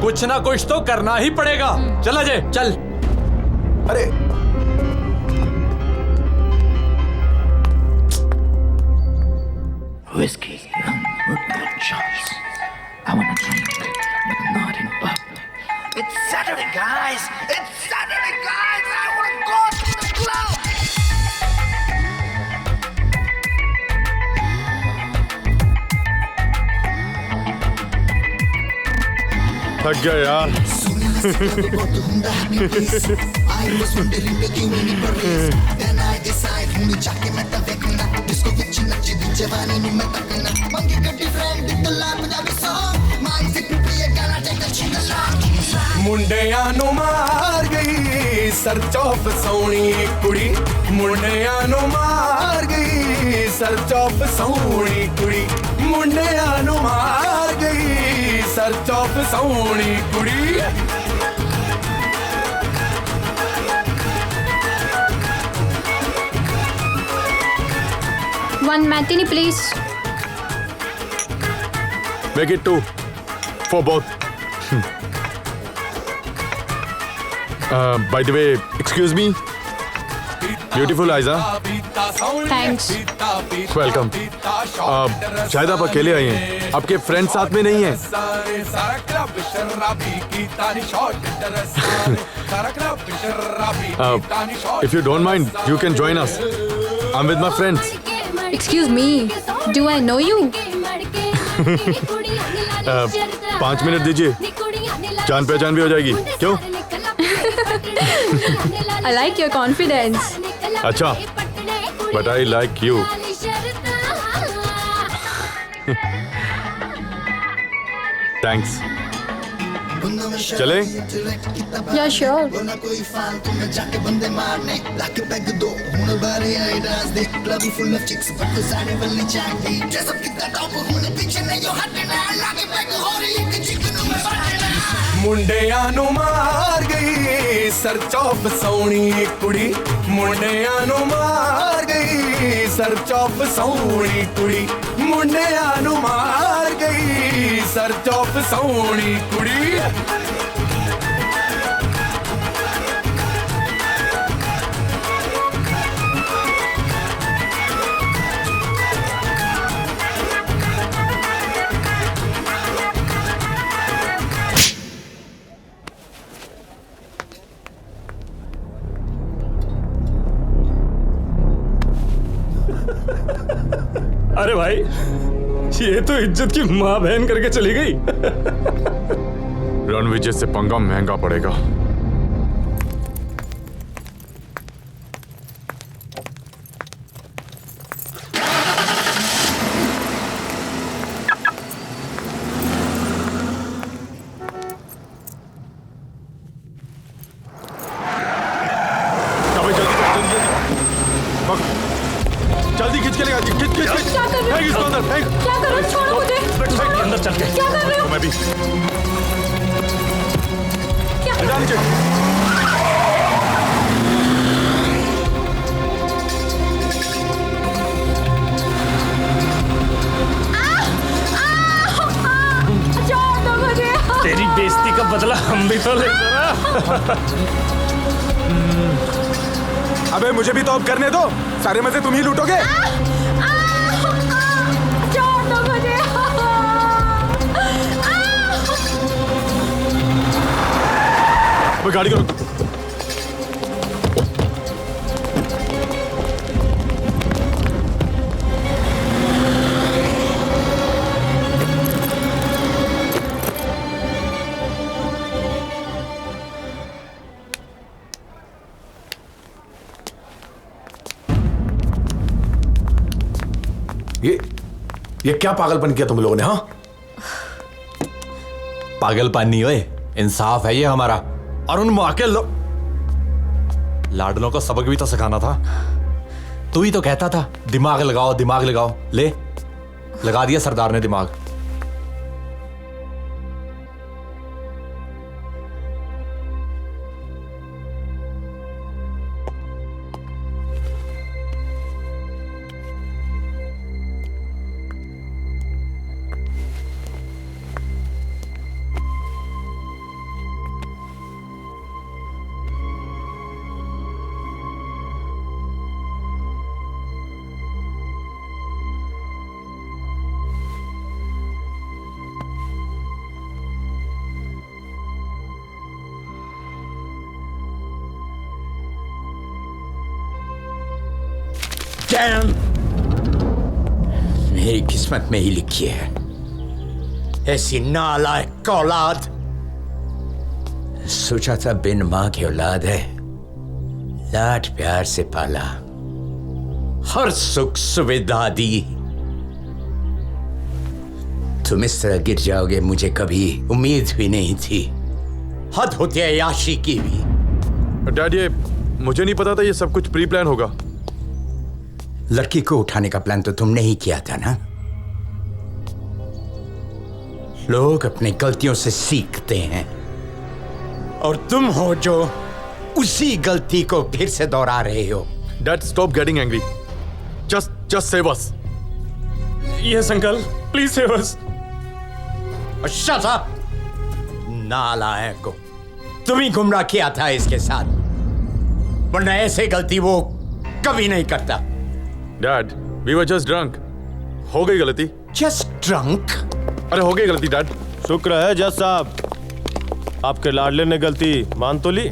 कुछ ना कुछ तो करना ही पड़ेगा। चल अजय चल।
अरे
Whiskey, rum, good shots. I wanna drink, but not in public. It's Saturday, guys! It's Saturday, guys! I wanna go to the club!
थक गया यार।
मुंडियां नु मार गई सरचौप सोनी कुड़ी, मुंडियां नु मार गई सरचौप सोनी कुड़ी, मुंडियां नु मार गई सरचौप सोनी कुड़ी।
One martini, please.
Make it 2 for both. By the way, excuse me. Beautiful eyes, huh?
Thanks.
Welcome. शायद आप अकेले आई हैं, आपके फ्रेंड साथ में नहीं हैं? If you don't mind, you can join us. I'm with my friends.
Excuse me, do I know you?
5 minute दीजिए। जान पहचान भी हो जाएगी क्यों?
I like your confidence.
अच्छा, but I like you. Thanks. चले?
Yeah, sure.
ਮੁੰਡਿਆਂ ਨੂੰ ਮਾਰ ਗਈ ਸਰਚ ਆਫ ਸੋਹਣੀ ਕੁੜੀ ਮੁੰਡਿਆਂ ਨੂੰ ਮਾਰ ਗਈ ਸਰਚ ਆਫ ਸੋਹਣੀ ਕੁੜੀ ਮੁੰਡਿਆਂ ਨੂੰ ਮਾਰ ਗਈ ਸਰਚ ਆਫ ਸੋਹਣੀ ਕੁੜੀ
अरे भाई, ये तो इज्जत की माँ बहन करके चली गई।
रणविजय से पंगा महंगा पड़ेगा। जल्दी खींच के लेगा, खींच खींच खींच फेंक इसको अंदर, फेंक।
क्या कर रहे हो? छोड़ो मुझे।
फेंक अंदर चल के।
क्या कर रहे हो?
मैं भी।
क्या कर
नीचे।
छोड़ दो मुझे।
तेरी बेइज्जती का बदला हम भी तो लेंगे ना।
अबे मुझे भी तो अब करने दो, सारे मजे तुम ही लूटोगे।
छोड़ दो मुझे।
वो गाड़ी को रोक।
ये क्या पागलपन किया तुम लोगों ने? हाँ,
पागलपन नहीं ओए, इंसाफ है ये हमारा। और उन मौके लाडलों को सबक भी तो सिखाना था। तू ही तो कहता था दिमाग लगाओ दिमाग लगाओ, ले लगा दिया सरदार ने दिमाग।
मेरी किस्मत में ही लिखी है ऐसी नालायक औलाद। सोचा था बिन मां की औलाद है, लाड प्यार से पाला, हर सुख सुविधा दी। तुम इस तरह गिर जाओगे मुझे कभी उम्मीद भी नहीं थी। हद होती है याशी की भी।
डैड, ये मुझे नहीं पता था ये सब कुछ प्री प्लान होगा।
लड़की को उठाने का प्लान तो तुमने ही किया था ना। लोग अपनी गलतियों से सीखते हैं और तुम हो जो उसी गलती को फिर से दोहरा रहे हो।
Dad, stop getting angry. Just save us.
Yes uncle, please save us.
Shut up नालायक को। तुम ही गुमराह किया था इसके साथ, वरना ऐसे गलती वो कभी नहीं करता।
Dad, we were just drunk. हो गई गलती।
Just drunk?
अरे हो गई गलती डैड।
शुक्र है जज साहब, आपके लाडले ने गलती मान तो ली।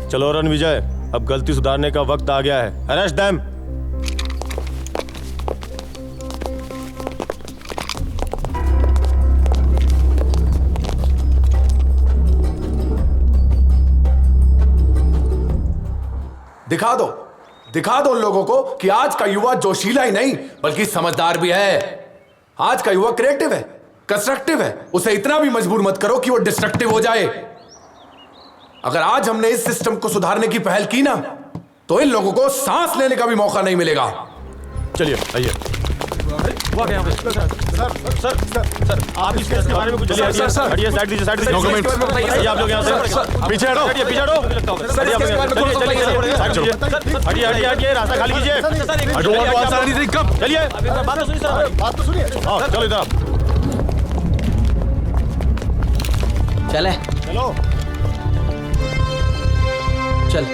चलो रणविजय, अब गलती सुधारने का वक्त आ गया है। Arrest them.
दिखा दो उन लोगों को कि आज का युवा जोशीला ही नहीं बल्कि समझदार भी है। आज का युवा क्रिएटिव है, कंस्ट्रक्टिव है। उसे इतना भी मजबूर मत करो कि वो डिस्ट्रक्टिव हो जाए। अगर आज हमने इस सिस्टम को सुधारने की पहल की ना, तो इन लोगों को सांस लेने का भी मौका नहीं मिलेगा।
चलिए आइए। सर आप इस केस के बारे में कुछ हटिए, साइड दीजिए। आप लोग यहाँ से पीछे हटो, पीछे हटो। हटिए, रास्ता खाली कीजिए। चलिए, बात तो सुनिए सर, बात तो सुनिए। चलो इधर
चले,
चलो
चल।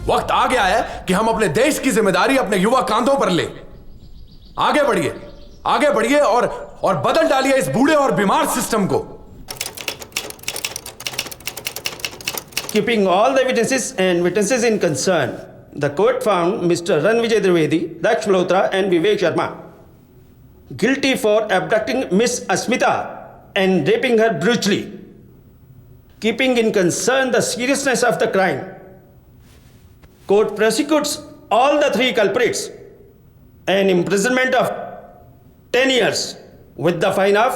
वक्त आ गया है कि हम अपने देश की जिम्मेदारी अपने युवा कांधों पर लें। आगे बढ़िए और बदल डालिए इस बूढ़े और बीमार सिस्टम को।
Keeping all the evidences and witnesses in concern, the court found Mr. Ranvijay Trivedi, Daksh Malhotra and Vivek Sharma guilty for abducting Miss Asmita and raping her brutally. Keeping in concern the seriousness of the crime, court prosecutes all the three culprits an imprisonment of 10 years with the fine of।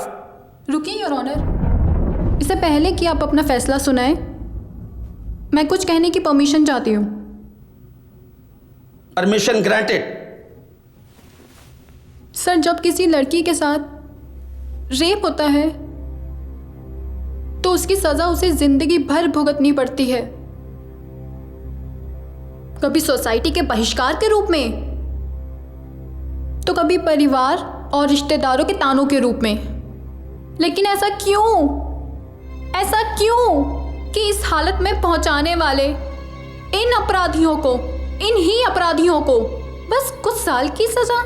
रुकिए your honour, इससे पहले कि आप अपना फैसला सुनाएं, मैं कुछ कहने की परमिशन चाहती हूँ।
Permission granted.
सर, जब किसी लड़की के साथ रेप होता है तो उसकी सजा उसे जिंदगी भर भुगतनी पड़ती है, कभी सोसाइटी के बहिष्कार के रूप में, तो कभी परिवार और रिश्तेदारों के तानों के रूप में। लेकिन ऐसा क्यों कि इस हालत में पहुंचाने वाले इन ही अपराधियों को बस कुछ साल की सजा?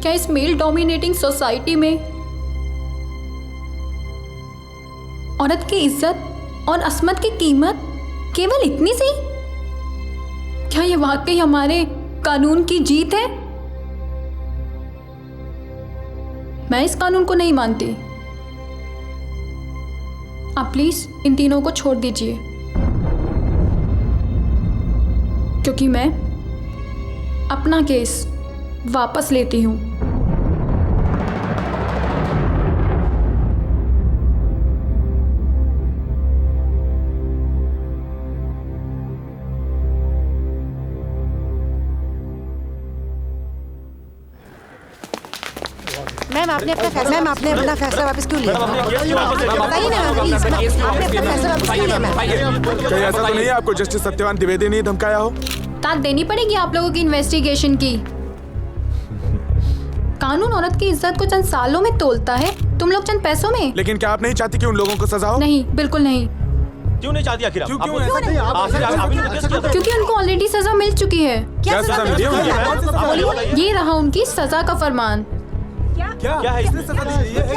क्या इस मेल डोमिनेटिंग सोसाइटी में औरत की इज्जत और अस्मत की कीमत केवल इतनी सी? क्या ये वाकई हमारे कानून की जीत है? मैं इस कानून को नहीं मानती। आप प्लीज इन तीनों को छोड़ दीजिए, क्योंकि मैं अपना केस वापस लेती हूँ।
मैम, आपने अपना फैसला वापस क्यों लिया? बताइए ना प्लीज, आपने अपना फैसला वापस क्यों लिया? मैम,
कहीं ऐसा तो नहीं है आपको जस्टिस सत्यवान द्विवेदी ने धमकाया हो?
ताक देनी पड़ेगी आप लोगों की इन्वेस्टिगेशन की। कानून औरत की इज्जत को चंद सालों में तोलता है, तुम लोग चंद पैसों में।
लेकिन क्या आप नहीं चाहती कि उन लोगों को सजा हो?
नहीं, बिल्कुल नहीं।
क्यों नहीं चाहती आखिर?
क्योंकि उनको ऑलरेडी सजा मिल चुकी है।
क्या सजा मिली है?
ये रहा उनकी सजा का फरमान।
क्या है इसने सजा दी है?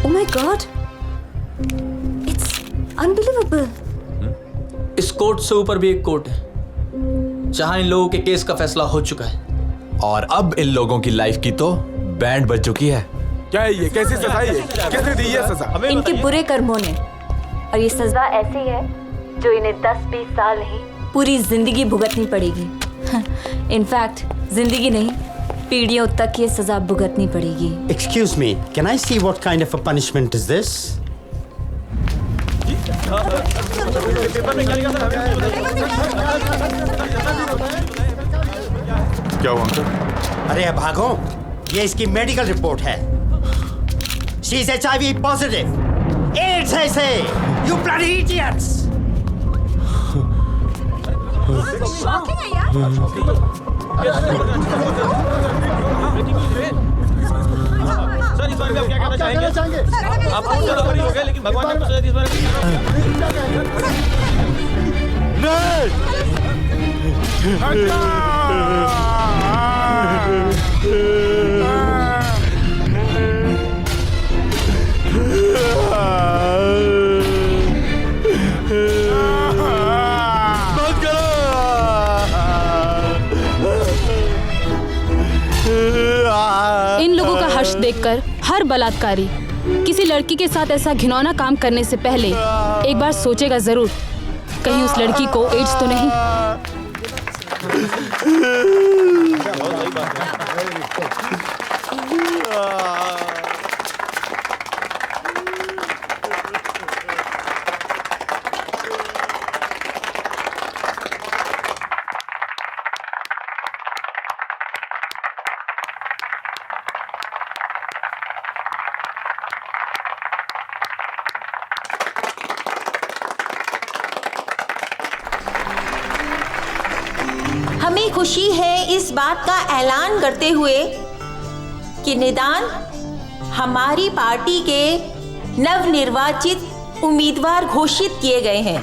Oh my God! It's unbelievable.
इस कोर्ट से ऊपर भी एक कोर्ट है जहां इन लोगों के केस का फैसला हो चुका है।
और अब इन लोगों की लाइफ की तो बैंड बज चुकी है।
क्या है ये? कैसी सजा है ये? किसने दी ये सजा?
इनके बुरे कर्मों ने। और ये सजा ऐसी है जो इन्हें 10-20 साल नहीं पूरी जिंदगी भुगतनी पड़ेगी। इनफैक्ट जिंदगी नहीं, पीढ़ियों तक ये सजा भुगतनी पड़ेगी।
Excuse me, can I see what kind of a punishment is this?
क्या हुआ अंकल?
अरे भागो, ये इसकी मेडिकल रिपोर्ट है। She is HIV positive. AIDS है इसे। You bloody idiots!
शॉकिंग है यार।
सर इस बारे में क्या कहना चाहेंगे? आप खुद तो बड़ी हो गए, लेकिन भगवान ने इस बारे
इन लोगों का हर्ष देखकर हर बलात्कारी किसी लड़की के साथ ऐसा घिनौना काम करने से पहले एक बार सोचेगा जरूर, कहीं उस लड़की को एड्स तो नहीं।
हमें खुशी है इस बात का ऐलान करते हुए कि निदान हमारी पार्टी के नवनिर्वाचित उम्मीदवार घोषित किए गए हैं।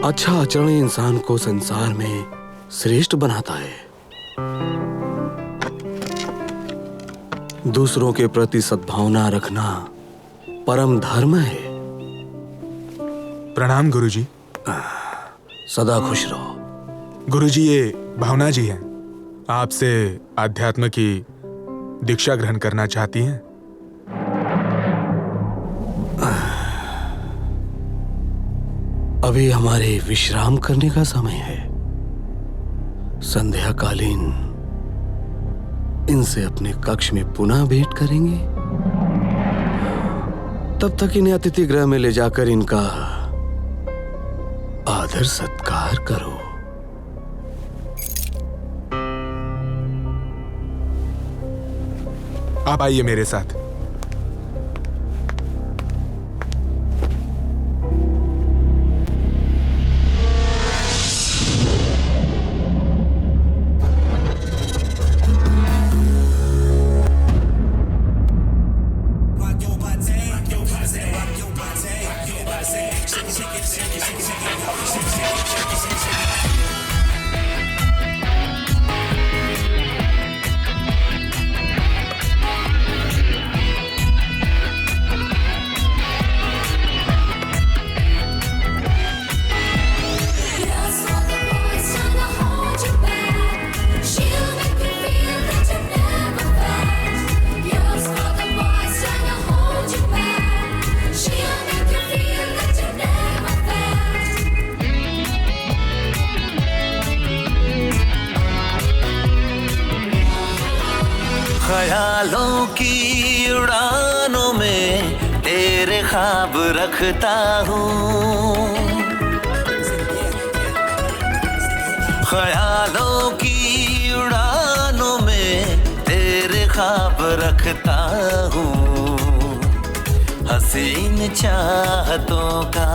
अच्छा आचरण इंसान को संसार में श्रेष्ठ बनाता है। दूसरों के प्रति सद्भावना रखना परम धर्म है।
प्रणाम गुरुजी।
सदा खुश रहो।
गुरुजी, ये भावना जी हैं, आपसे आध्यात्म की दीक्षा ग्रहण करना चाहती हैं।
अभी हमारे विश्राम करने का समय है। संध्याकालीन इनसे अपने कक्ष में पुनः भेंट करेंगे। तब तक इन्हें अतिथि गृह में ले जाकर इनका आदर सत्कार करो।
आप आइए मेरे साथ।
ख्यालों की उड़ानों में तेरे ख्वाब रखता हूँ, ख्यालों की उड़ानों में तेरे ख्वाब रखता हूँ। हसीन चाहतों का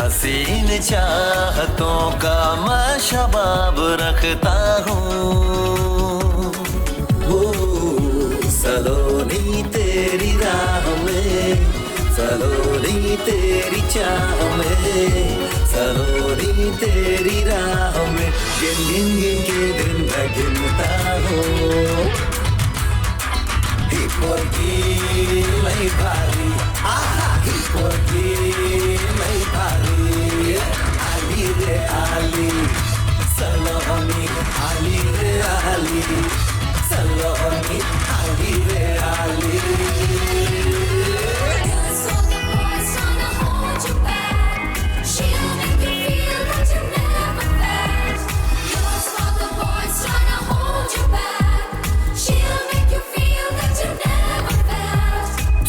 हसीन चाहतों का मैं शबाब रखता हूँ। सलोनी तेरी राह में, सलोनी तेरी चाह में, सलोनी तेरी राह में गिन गिन गिन के दिन मैं गिनता हूँ। मैं भारी मैं भारी आली रे आली सलोनी आली रे आली सलोनी आली रे आली।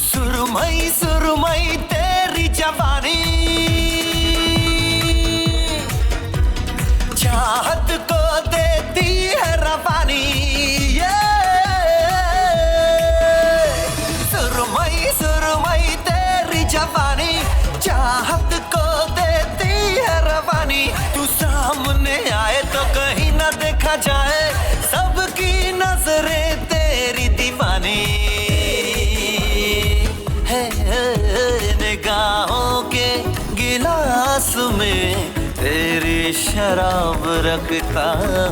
सुरमई सुरमई तेरी जवानी चाहत को देती है रवानी। सुरमई सुरमई तेरी जवानी चाहत को देती है रवानी। तू सामने आए तो कहीं ना देखा जाए, सबकी नजरें तेरी दीवानी। निगाहों के गिलास में तेरी शराब रखता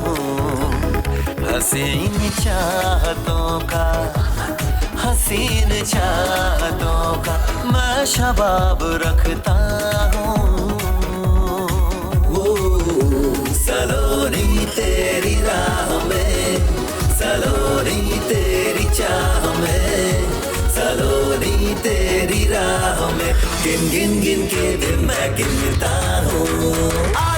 हूँ। हसीन चाहतों का, हसीन चाहतों का मैं शबाब रखता हूँ। सलोनी तेरी राह में, सलोनी तेरी चाह में, सलोनी तेरी राह में गिन गिन गिन के दिन मैं गिनता हूँ।